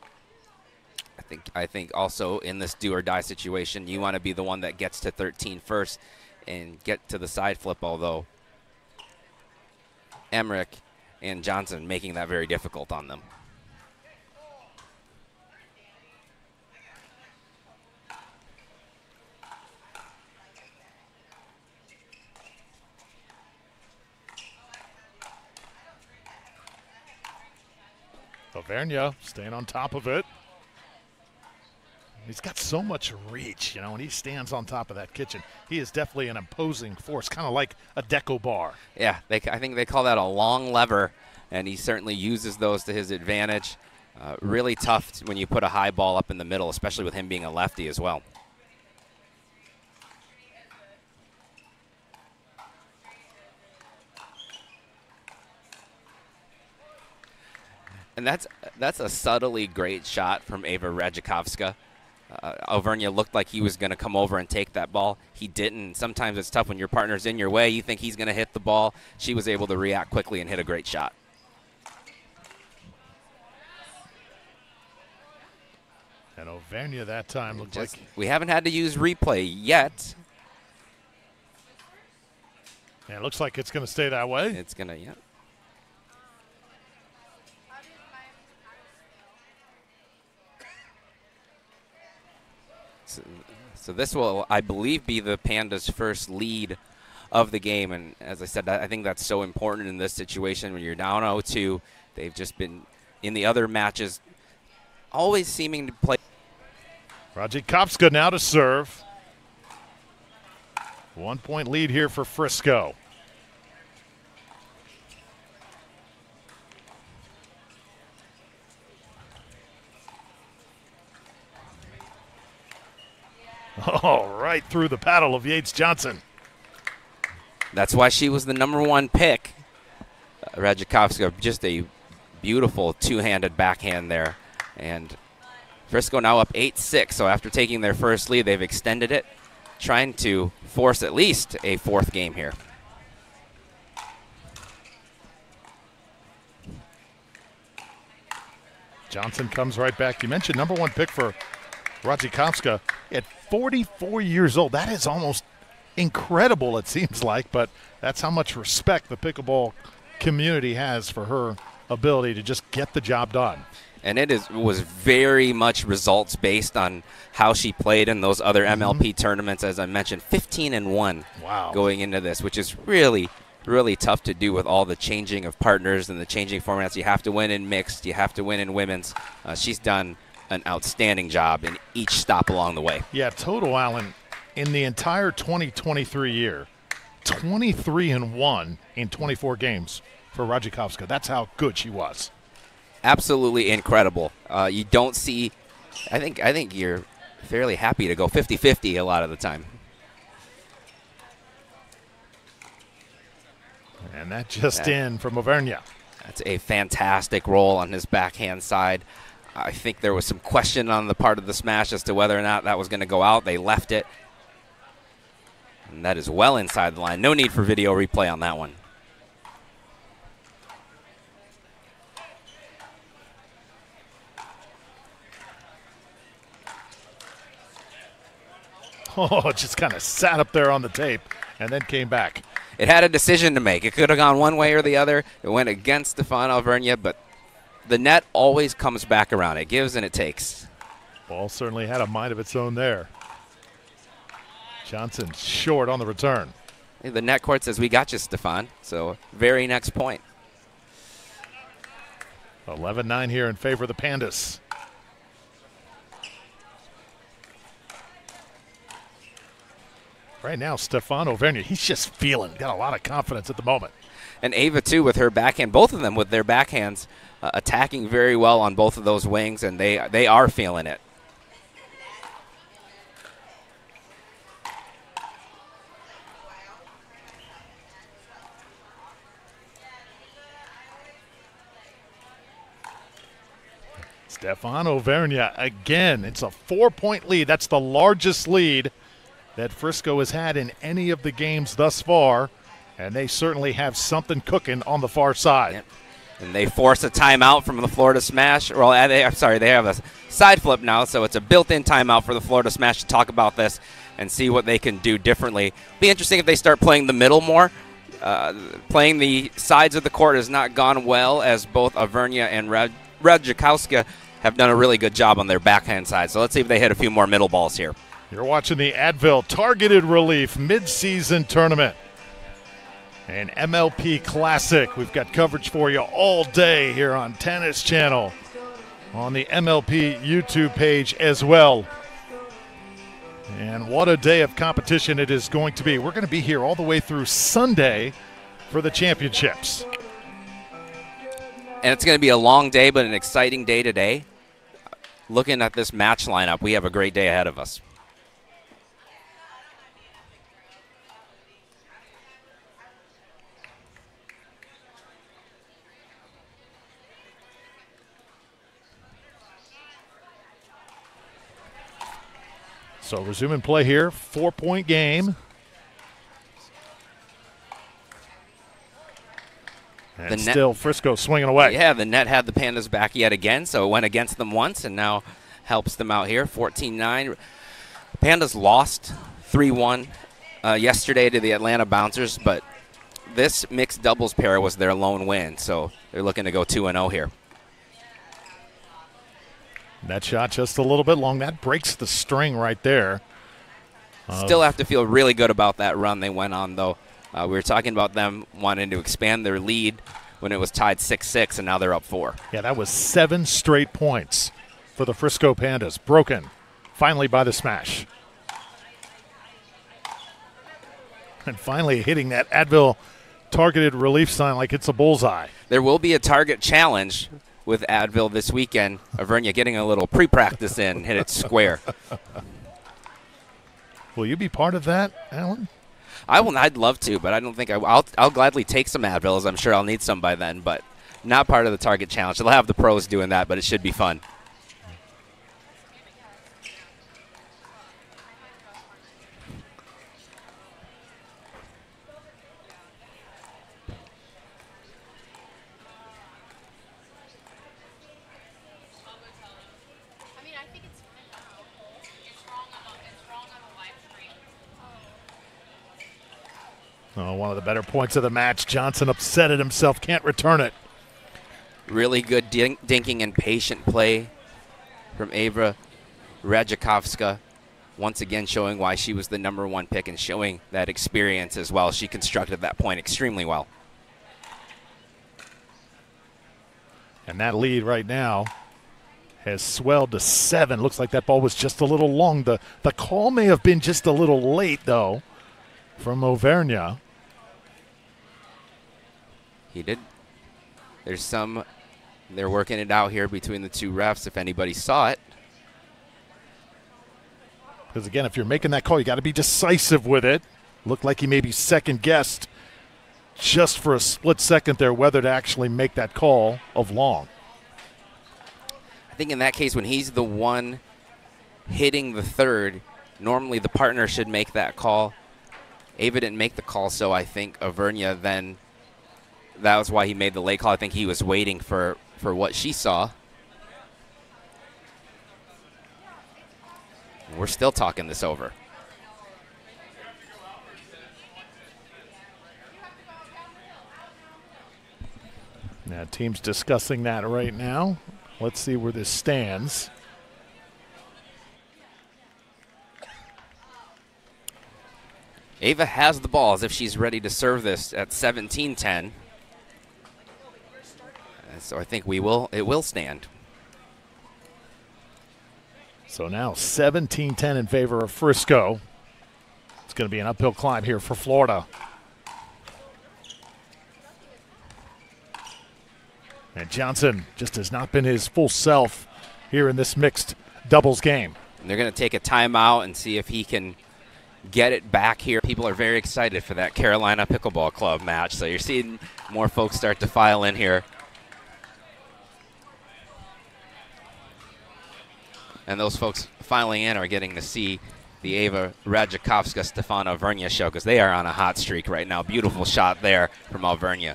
I think also in this do or die situation, you want to be the one that gets to 13 first and get to the side flip, although Emmerich and Johnson making that very difficult on them. Auvergne staying on top of it. He's got so much reach, you know, when he stands on top of that kitchen. He is definitely an imposing force, kind of like a deco bar. Yeah, I think they call that a long lever, and he certainly uses those to his advantage. Really tough when you put a high ball up in the middle, especially with him being a lefty as well. And that's a subtly great shot from Eva Radzikovska. Auvergne looked like he was going to come over and take that ball. He didn't. Sometimes it's tough when your partner's in your way. You think he's going to hit the ball. She was able to react quickly and hit a great shot. And Auvergne that time looked like... We haven't had to use replay yet. Yeah, it looks like it's going to stay that way. It's going to, yeah. So this will, I believe, be the Pandas' first lead of the game. And as I said, I think that's so important in this situation when you're down 0-2. They've just been, in the other matches, always seeming to play. Radzikowska now to serve. 1 point lead here for Frisco. Oh, right through the paddle of Yates Johnson. That's why she was the #1 pick. Radzikowska, just a beautiful two-handed backhand there. And Frisco now up 8-6, so after taking their first lead, they've extended it, trying to force at least a 4th game here. Johnson comes right back. You mentioned #1 pick for Radzikowska at 44 years old. That is almost incredible, it seems like, but that's how much respect the pickleball community has for her ability to just get the job done. And it was very much results based on how she played in those other MLP tournaments. As I mentioned, 15-1 going into this, which is really, really tough to do with all the changing of partners and the changing formats. You have to win in mixed. You have to win in women's. She's done an outstanding job in each stop along the way. Yeah, total, Alan, in the entire 2023 year, 23-1 in 24 games for Radzikowska. That's how good she was. Absolutely incredible. You don't see, I think you're fairly happy to go 50-50 a lot of the time. And that just in from Auvergne. That's a fantastic roll on his backhand side. I think there was some question on the part of the smash as to whether or not that was going to go out. They left it. And that is well inside the line. No need for video replay on that one. Oh, it just kind of sat up there on the tape and then came back. It had a decision to make. It could have gone one way or the other. It went against Stefan Auvergne, but the net always comes back around. It gives and it takes. Ball certainly had a mind of its own there. Johnson short on the return. Hey, the net court says, "We got you, Stefan." So very next point. 11-9 here in favor of the Pandas. Right now, Stefan Auvergne, he's just feeling, got a lot of confidence at the moment. And Ava, too, with her backhand, both of them with their backhands attacking very well on both of those wings, and they are feeling it. Stefan Auvergne again. It's a 4-point lead. That's the largest lead that Frisco has had in any of the games thus far, and they certainly have something cooking on the far side. Yep. And they force a timeout from the Florida Smash. Well, they have a side flip now, so it's a built-in timeout for the Florida Smash to talk about this and see what they can do differently. Be interesting if they start playing the middle more. Playing the sides of the court has not gone well, as both Auvergne and Radzikowska have done a really good job on their backhand side. So let's see if they hit a few more middle balls here. You're watching the Advil Targeted Relief Mid-Season Tournament. An MLP Classic. We've got coverage for you all day here on Tennis Channel, on the MLP YouTube page as well. And what a day of competition it is going to be. We're going to be here all the way through Sunday for the championships. And it's going to be a long day, but an exciting day today. Looking at this match lineup, we have a great day ahead of us. So resuming play here, 4-point game. And still Frisco swinging away. Yeah, the net had the Pandas back yet again, so it went against them once and now helps them out here. 14-9. Pandas lost 3-1 yesterday to the Atlanta Bouncers, but this mixed doubles pair was their lone win, so they're looking to go 2-0 here. That shot just a little bit long. That breaks the string right there. Still have to feel really good about that run they went on, though. We were talking about them wanting to expand their lead when it was tied 6-6, and now they're up 4. Yeah, that was 7 straight points for the Frisco Pandas. Broken, finally by the smash. And finally hitting that Advil targeted relief sign like it's a bullseye. There will be a target challenge with Advil this weekend. Avernia getting a little pre-practice in, hit it square. Will you be part of that, Alan? I'd love to, but I don't think I'll gladly take some Advil, as I'm sure I'll need some by then, but not part of the target challenge. They'll have the pros doing that, but it should be fun. Oh, one of the better points of the match. Johnson upset at himself, can't return it. Really good dinking and patient play from Ava Rajakovska. Once again showing why she was the #1 pick and showing that experience as well. She constructed that point extremely well. And that lead right now has swelled to 7. Looks like that ball was just a little long. The call may have been just a little late, though, from Auvergne. He did. They're working it out here between the two refs, if anybody saw it. Because, again, if you're making that call, you got to be decisive with it. Looked like he maybe second-guessed just for a split second there whether to actually make that call of long. I think in that case, when he's the one hitting the third, normally the partner should make that call. Ava didn't make the call, so I think Auvergne then, that was why he made the late call. I think he was waiting for what she saw. We're still talking this over. Now, team's discussing that right now. Let's see where this stands. Ava has the ball as if she's ready to serve this at 17-10. So I think it will stand. So now 17-10 in favor of Frisco. It's going to be an uphill climb here for Florida. And Johnson just has not been his full self here in this mixed doubles game. And they're going to take a timeout and see if he can get it back here. People are very excited for that Carolina Pickleball Club match. So you're seeing more folks start to file in here. And those folks filing in are getting to see the Ava Rajakovska-Stefano Auvergne show because they are on a hot streak right now. Beautiful shot there from Auvergne.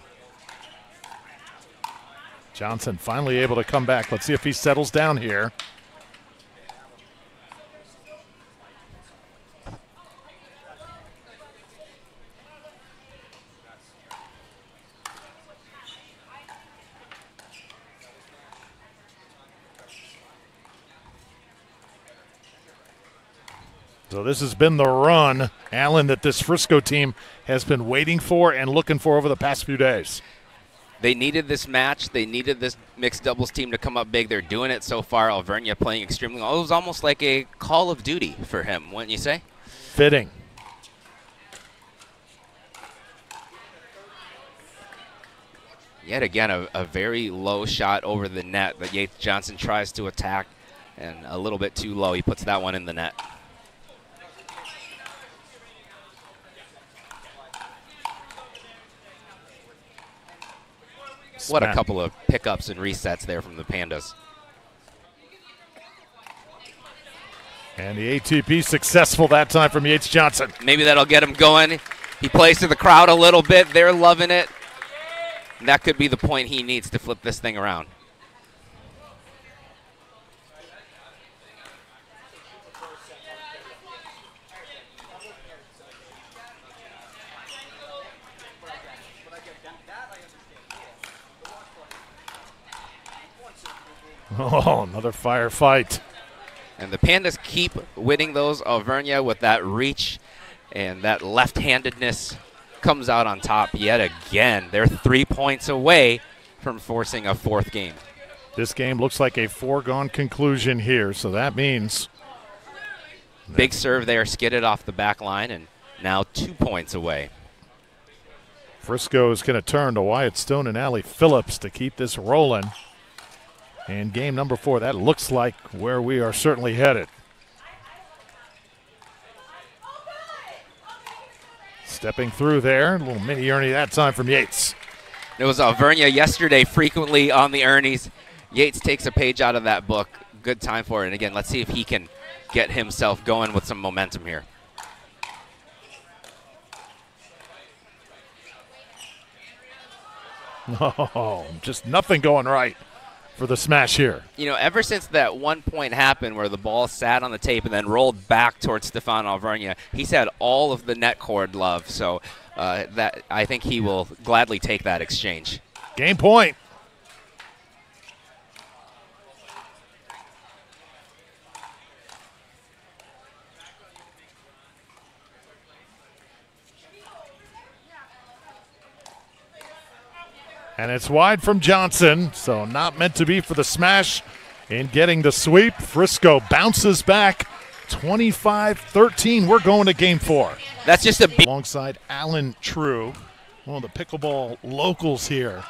Johnson finally able to come back. Let's see if he settles down here. So this has been the run, Alan, that this Frisco team has been waiting for and looking for over the past few days. They needed this match. They needed this mixed doubles team to come up big. They're doing it so far. Auvergne playing extremely well. It was almost like a Call of Duty for him, wouldn't you say? Fitting. Yet again, a very low shot over the net that Yates Johnson tries to attack, and a little bit too low. He puts that one in the net. What a couple of pickups and resets there from the Pandas. And the ATP successful that time from Yates Johnson. Maybe that'll get him going. He plays to the crowd a little bit. They're loving it. And that could be the point he needs to flip this thing around. Oh, another firefight. And the Pandas keep winning those. Auvergne with that reach and that left-handedness comes out on top yet again. They're 3 points away from forcing a fourth game. This game looks like a foregone conclusion here, so that means Big serve there, skidded off the back line, and now 2 points away. Frisco is going to turn to Wyatt Stone and Allie Phillips to keep this rolling. And game number 4, that looks like where we are certainly headed. Stepping through there, a little mini Ernie that time from Yates. It was Vernia yesterday frequently on the Ernies. Yates takes a page out of that book. Good time for it. And again, let's see if he can get himself going with some momentum here. Oh, just nothing going right for the smash here. You know, ever since that 1 point happened where the ball sat on the tape and then rolled back towards Stefan Alvernia, he's had all of the net cord love. So that I think he will gladly take that exchange. Game point. And it's wide from Johnson, so not meant to be for the smash. In getting the sweep, Frisco bounces back 25-13. We're going to game 4. That's just a beat. Alongside Alan True, one of the pickleball locals here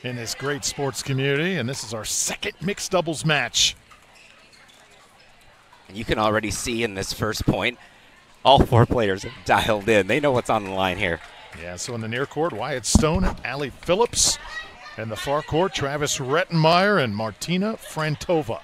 in this great sports community, and this is our second mixed doubles match. And you can already see in this first point, all 4 players have dialed in. They know what's on the line here. Yeah, so in the near court, Wyatt Stone and Allie Phillips. And the far court, Travis Rettenmeyer and Martina Frantova.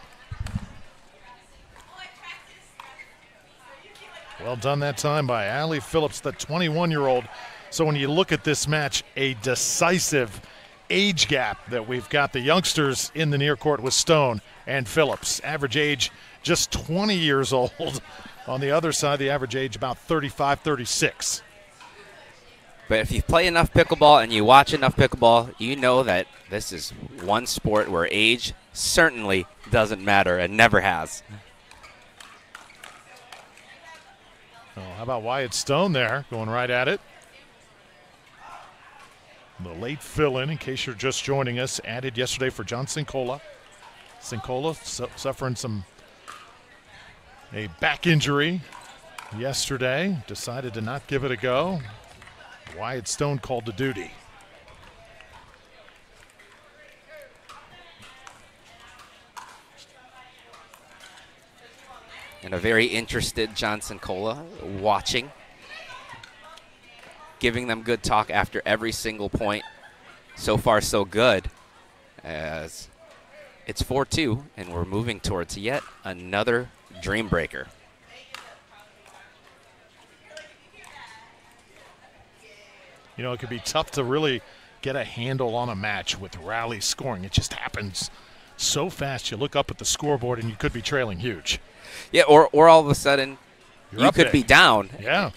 Well done that time by Allie Phillips, the 21-year-old. So when you look at this match, a decisive age gap that we've got. The youngsters in the near court with Stone and Phillips. Average age just 20 years old. On the other side, the average age about 35, 36. But if you play enough pickleball and you watch enough pickleball, you know that this is one sport where age certainly doesn't matter and never has. Oh, how about Wyatt Stone there, going right at it. The late fill-in, in case you're just joining us, added yesterday for John Cincola. Cincola suffering a back injury yesterday, decided to not give it a go. Wyatt Stone called to duty. And a very interested Johnson Cola watching, giving them good talk after every single point. So far, so good, as it's 4-2, and we're moving towards yet another dream breaker. You know, it could be tough to really get a handle on a match with rally scoring. It just happens so fast. You look up at the scoreboard and you could be trailing huge. Yeah, or all of a sudden you could big. be down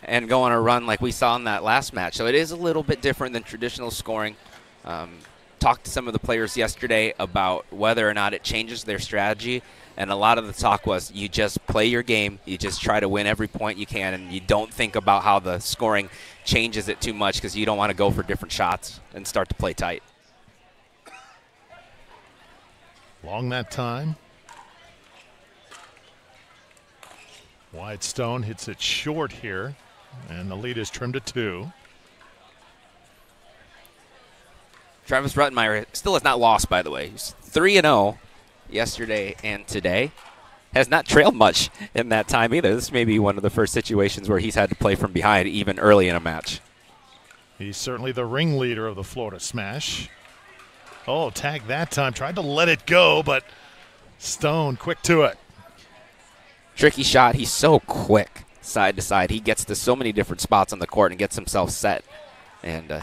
and go on a run like we saw in that last match. So it is a little bit different than traditional scoring. Talked to some of the players yesterday about whether or not it changes their strategy, and a lot of the talk was you just play your game, you just try to win every point you can, and you don't think about how the scoring changes it too much because you don't want to go for different shots and start to play tight. Long that time. Wyatt Stone hits it short here, and the lead is trimmed to 2. Travis Rettenmeyer still has not lost, by the way. He's 3-0 yesterday and today. Has not trailed much in that time either. This may be one of the first situations where he's had to play from behind even early in a match. He's certainly the ringleader of the Florida Smash. Oh, tag that time. Tried to let it go, but Stone quick to it. Tricky shot. He's so quick side to side. He gets to so many different spots on the court and gets himself set. And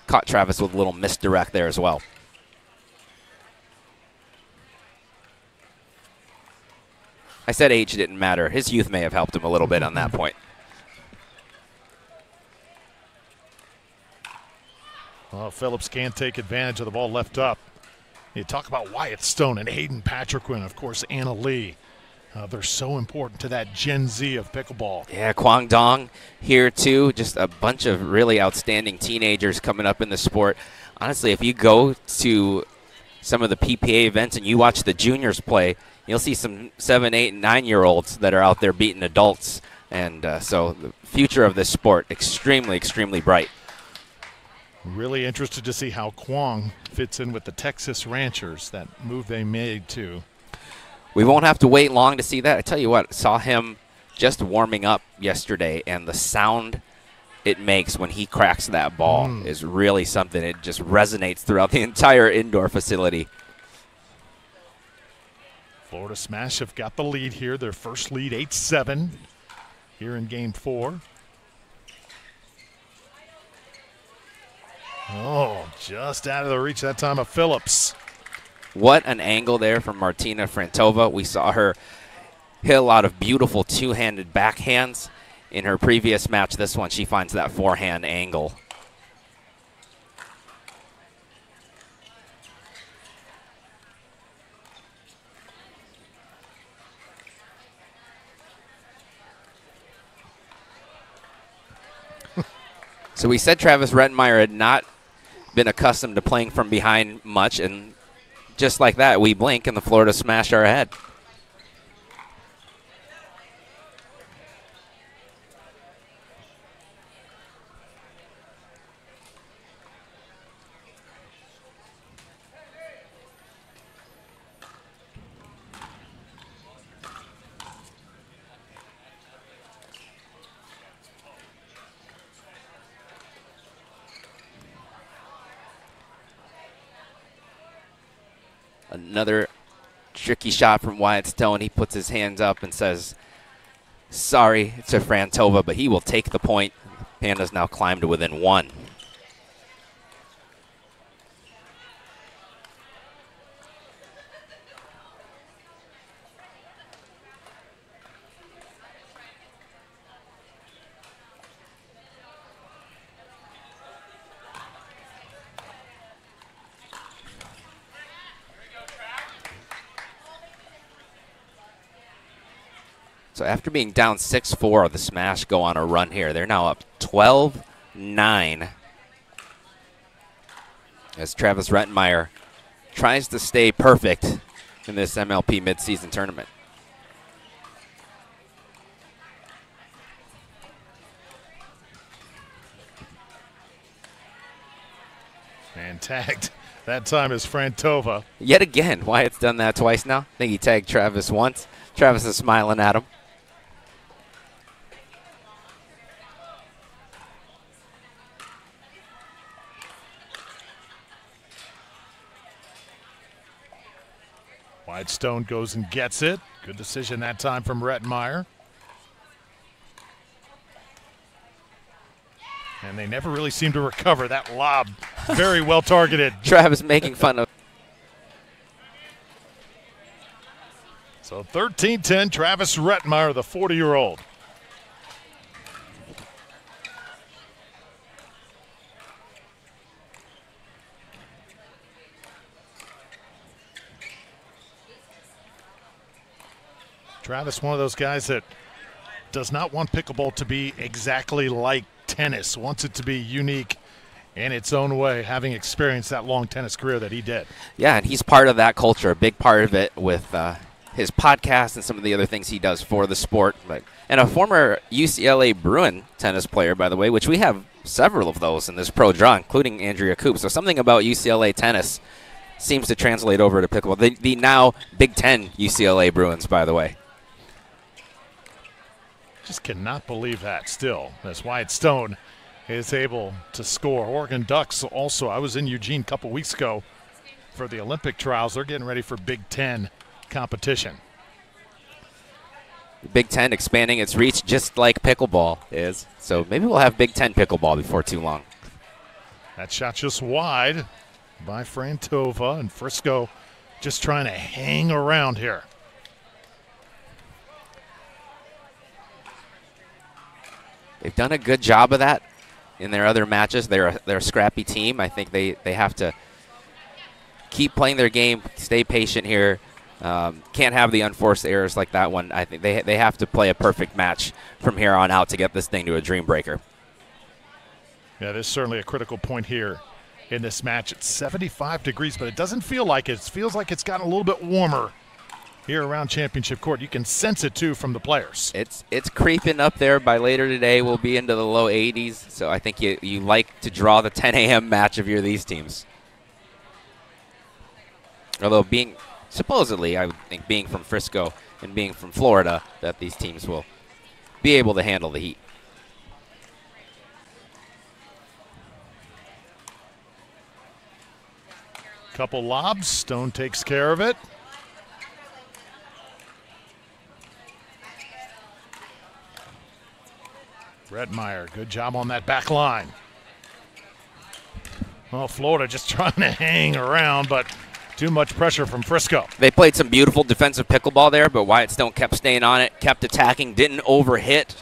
caught Travis with a little misdirect there as well. I said age didn't matter. His youth may have helped him a little bit on that point. Well, Phillips can't take advantage of the ball left up. You talk about Wyatt Stone and Hayden Patriquin, of course, Anna Lee. They're so important to that Gen Z of pickleball. Yeah, Kwang Dong here too. Just a bunch of really outstanding teenagers coming up in the sport. Honestly, if you go to some of the PPA events and you watch the juniors play, you'll see some 7, 8, and 9-year-olds that are out there beating adults. And so the future of this sport, extremely, extremely bright. Really interested to see how Kwong fits in with the Texas Ranchers, that move they made too. We won't have to wait long to see that. I tell you what, saw him just warming up yesterday, and the sound it makes when he cracks that ball is really something. It just resonates throughout the entire indoor facility. Florida Smash have got the lead here. Their first lead, 8-7 here in game 4. Oh, just out of the reach that time of Phillips. What an angle there from Martina Frantova. We saw her hit a lot of beautiful two-handed backhands in her previous match. This one, she finds that forehand angle. So we said Travis Rettenmeyer had not been accustomed to playing from behind much, and just like that, we blink and the Florida Smash are ahead. Another tricky shot from Wyatt Stone. He puts his hands up and says, sorry to Frantova, but he will take the point. Pandas now climb to within 1. So after being down 6-4, the Smash go on a run here. They're now up 12-9 as Travis Rettenmeyer tries to stay perfect in this MLP midseason tournament. And tagged that time is Frantova. Yet again, Wyatt's done that twice now. I think he tagged Travis once. Travis is smiling at him. Whitestone goes and gets it. Good decision that time from Rettenmeyer. And they never really seem to recover that lob. Very well targeted. Travis making fun of. So 13-10, Travis Rettenmeyer, the 40-year-old. Travis, one of those guys that does not want pickleball to be exactly like tennis, wants it to be unique in its own way, having experienced that long tennis career that he did. Yeah, and he's part of that culture, a big part of it with his podcast and some of the other things he does for the sport. And a former UCLA Bruin tennis player, by the way, which we have several of those in this pro draw, including Andrea Coop. So something about UCLA tennis seems to translate over to pickleball. The now Big Ten UCLA Bruins, by the way. Just cannot believe that still, as Wyatt Stone is able to score. Oregon Ducks also, I was in Eugene a couple weeks ago for the Olympic trials. They're getting ready for Big Ten competition. Big Ten expanding its reach just like pickleball is. So maybe we'll have Big Ten pickleball before too long. That shot just wide by Frantova, and Frisco just trying to hang around here. They've done a good job of that in their other matches. They're a scrappy team. I think they have to keep playing their game, stay patient here. Can't have the unforced errors like that one. I think they have to play a perfect match from here on out to get this thing to a dream breaker. Yeah, this is certainly a critical point here in this match. It's 75 degrees, but it doesn't feel like it. It feels like it's gotten a little bit warmer here around Championship Court. You can sense it, too, from the players. It's creeping up there. By later today, we'll be into the low 80s. So I think you like to draw the 10 a.m. match if you're these teams. Although supposedly, I would think being from Frisco and being from Florida, that these teams will be able to handle the heat. Couple lobs. Stone takes care of it. Redmeyer, good job on that back line. Well, Florida just trying to hang around, but too much pressure from Frisco. They played some beautiful defensive pickleball there, but Wyatt Stone kept staying on it, kept attacking, didn't overhit,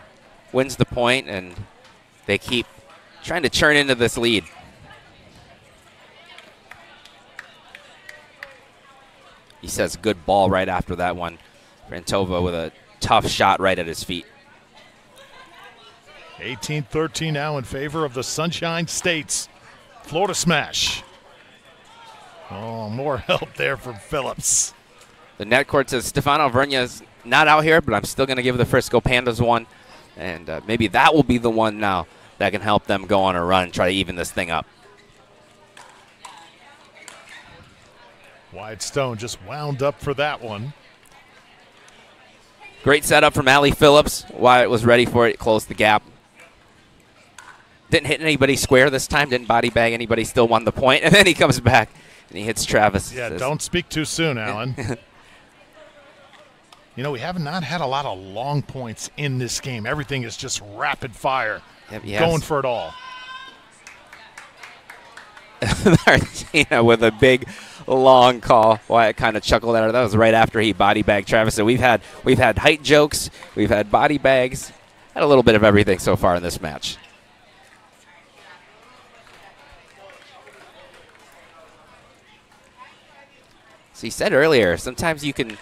wins the point, and they keep trying to churn into this lead. He says good ball right after that one. Rantova with a tough shot right at his feet. 18-13 now in favor of the Sunshine States. Florida smash. Oh, more help there from Phillips. The net court says Stefano Vernia's not out here, but I'm still going to give the Frisco Pandas one. And maybe that will be the one now that can help them go on a run and try to even this thing up. Wyatt Stone just wound up for that one. Great setup from Allie Phillips. Wyatt was ready for it, closed the gap. Didn't hit anybody square this time, didn't body bag anybody, still won the point. And then he comes back and he hits Travis. Yeah, don't speak too soon, Alan. You know, we have not had a lot of long points in this game. Everything is just rapid fire, going for it all. Martina with a big, long call. Wyatt kind of chuckled at her. That was right after he body bagged Travis. So we've had height jokes, we've had body bags, had a little bit of everything so far in this match. So he said earlier, sometimes you can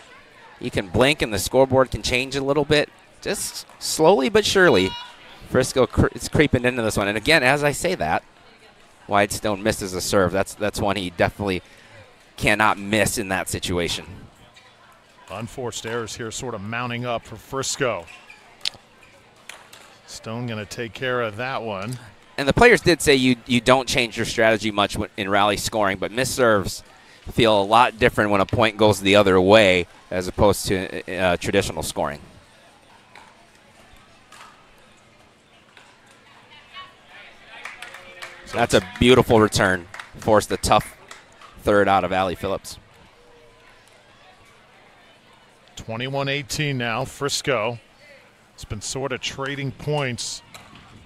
blink and the scoreboard can change a little bit. Just slowly but surely, Frisco is creeping into this one. And again, as I say that, Wyatt Stone misses a serve. That's one he definitely cannot miss in that situation. Unforced errors here sort of mounting up for Frisco. Stone going to take care of that one. And the players did say you don't change your strategy much in rally scoring, but missed serves feel a lot different when a point goes the other way as opposed to traditional scoring. That's a beautiful return. Forced a tough third out of Allie Phillips. 21-18 now. Frisco has been sort of trading points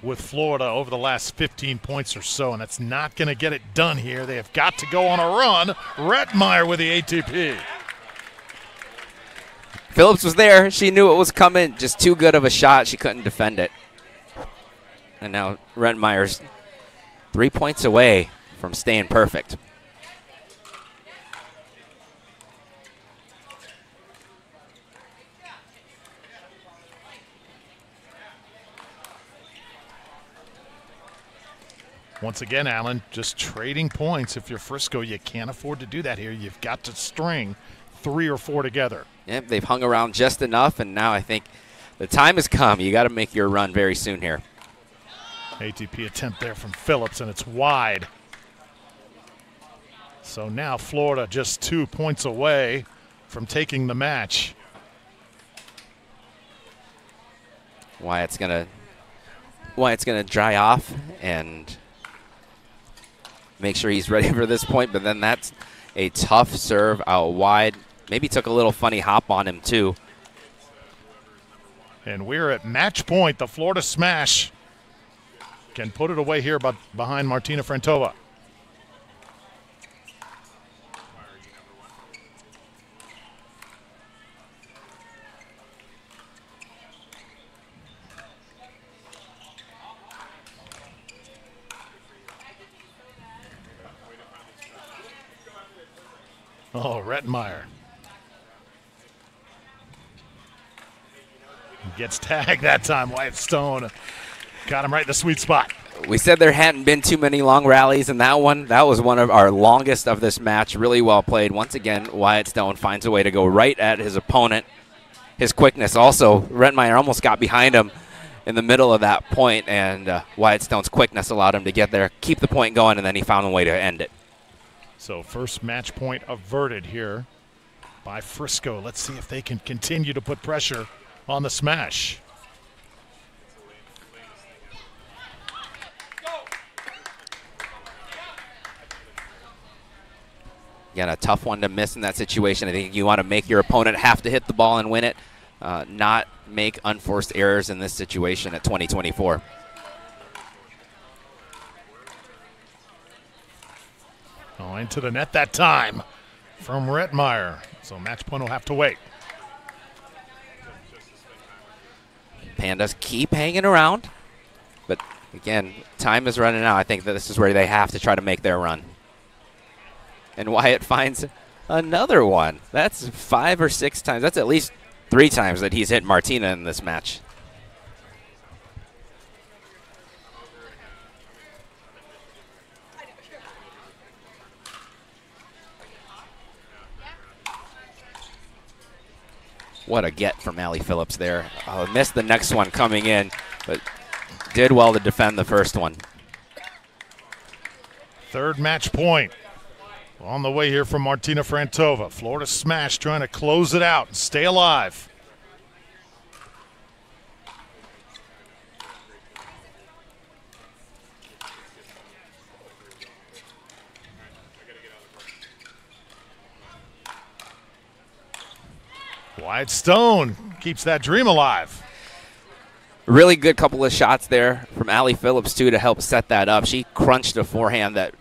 with Florida over the last 15 points or so, and that's not going to get it done here. They have got to go on a run. Redmeyer with the ATP. Phillips was there. She knew it was coming. Just too good of a shot. She couldn't defend it. And now Redmeyer's 3 points away from staying perfect. Once again, Alan, just trading points. If you're Frisco, you can't afford to do that here. You've got to string 3 or 4 together. Yep, they've hung around just enough, and now I think the time has come. You got to make your run very soon here. ATP attempt there from Phillips, and it's wide. So now Florida just 2 points away from taking the match. Wyatt's gonna dry off and make sure he's ready for this point, but then that's a tough serve out wide. Maybe took a little funny hop on him too. And we're at match point. The Florida smash can put it away here behind Martina Frantova. Oh, Redmeyer. Gets tagged that time. Wyatt Stone got him right in the sweet spot. We said there hadn't been too many long rallies, and that was one of our longest of this match. Really well played. Once again, Wyatt Stone finds a way to go right at his opponent. His quickness also, Rettmeyer almost got behind him in the middle of that point, and Wyatt Stone's quickness allowed him to get there, keep the point going, and then he found a way to end it. So first match point averted here by Frisco. Let's see if they can continue to put pressure on the smash. Again, a tough one to miss in that situation. I think you want to make your opponent have to hit the ball and win it, not make unforced errors in this situation at 2024. Oh, into the net that time from Rettmeyer. So match point will have to wait. Pandas keep hanging around, but again, time is running out. I think that this is where they have to try to make their run. And Wyatt finds another one. That's 5 or 6 times. That's at least 3 times that he's hit Martina in this match. What a get from Allie Phillips there. Oh, missed the next one coming in, but did well to defend the first one. Third match point. On the way here from Martina Frantova. Florida Smash trying to close it out and stay alive. Wyatt Stone keeps that dream alive. Really good couple of shots there from Allie Phillips, too, to help set that up. She crunched a forehand that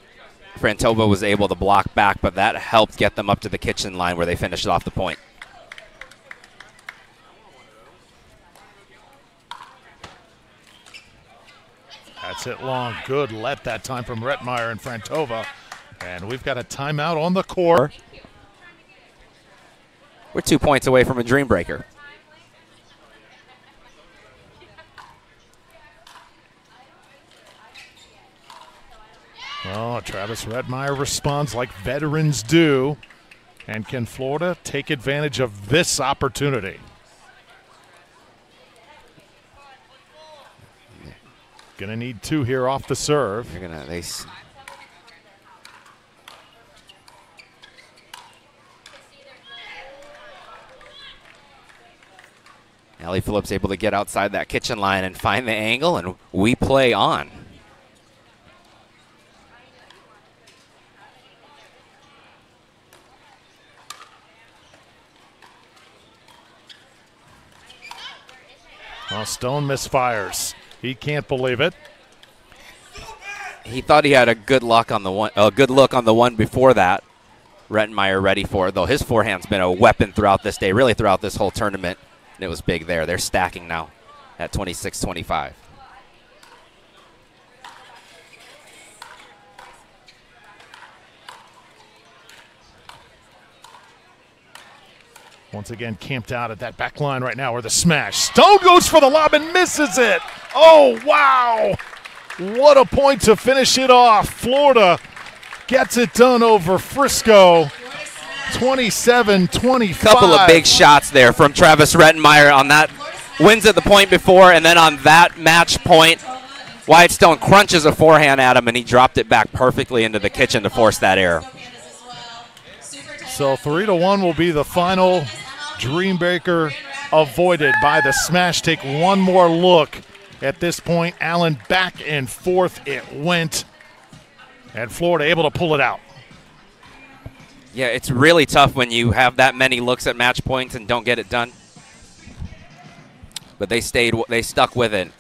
Frantova was able to block back, but that helped get them up to the kitchen line where they finished off the point. That's it long. Good let that time from Rettmeyer and Frantova. And we've got a timeout on the court. We're 2 points away from a dream breaker. Oh, Travis Rettmeyer responds like veterans do. And can Florida take advantage of this opportunity? Gonna need 2 here off the serve. Allie Phillips able to get outside that kitchen line and find the angle, and we play on. Well, Stone misfires. He can't believe it. He thought he had a good look on the one before that. Rettmeyer ready for it, though his forehand's been a weapon throughout this day, really throughout this whole tournament. And it was big there. They're stacking now at 26-25. Once again, camped out at that back line right now where the smash. Stone goes for the lob and misses it. Oh, wow. What a point to finish it off. Florida gets it done over Frisco. 27-25. Couple of big shots there from Travis Rettmeyer on that. Wins at the point before, and then on that match point, Wyatt Stone crunches a forehand at him, and he dropped it back perfectly into the kitchen to force that error. So 3-1 will be the final. Dreambreaker avoided by the smash. Take one more look at this point. Allen back and forth it went. And Florida able to pull it out. Yeah, it's really tough when you have that many looks at match points and don't get it done. But they stuck with it.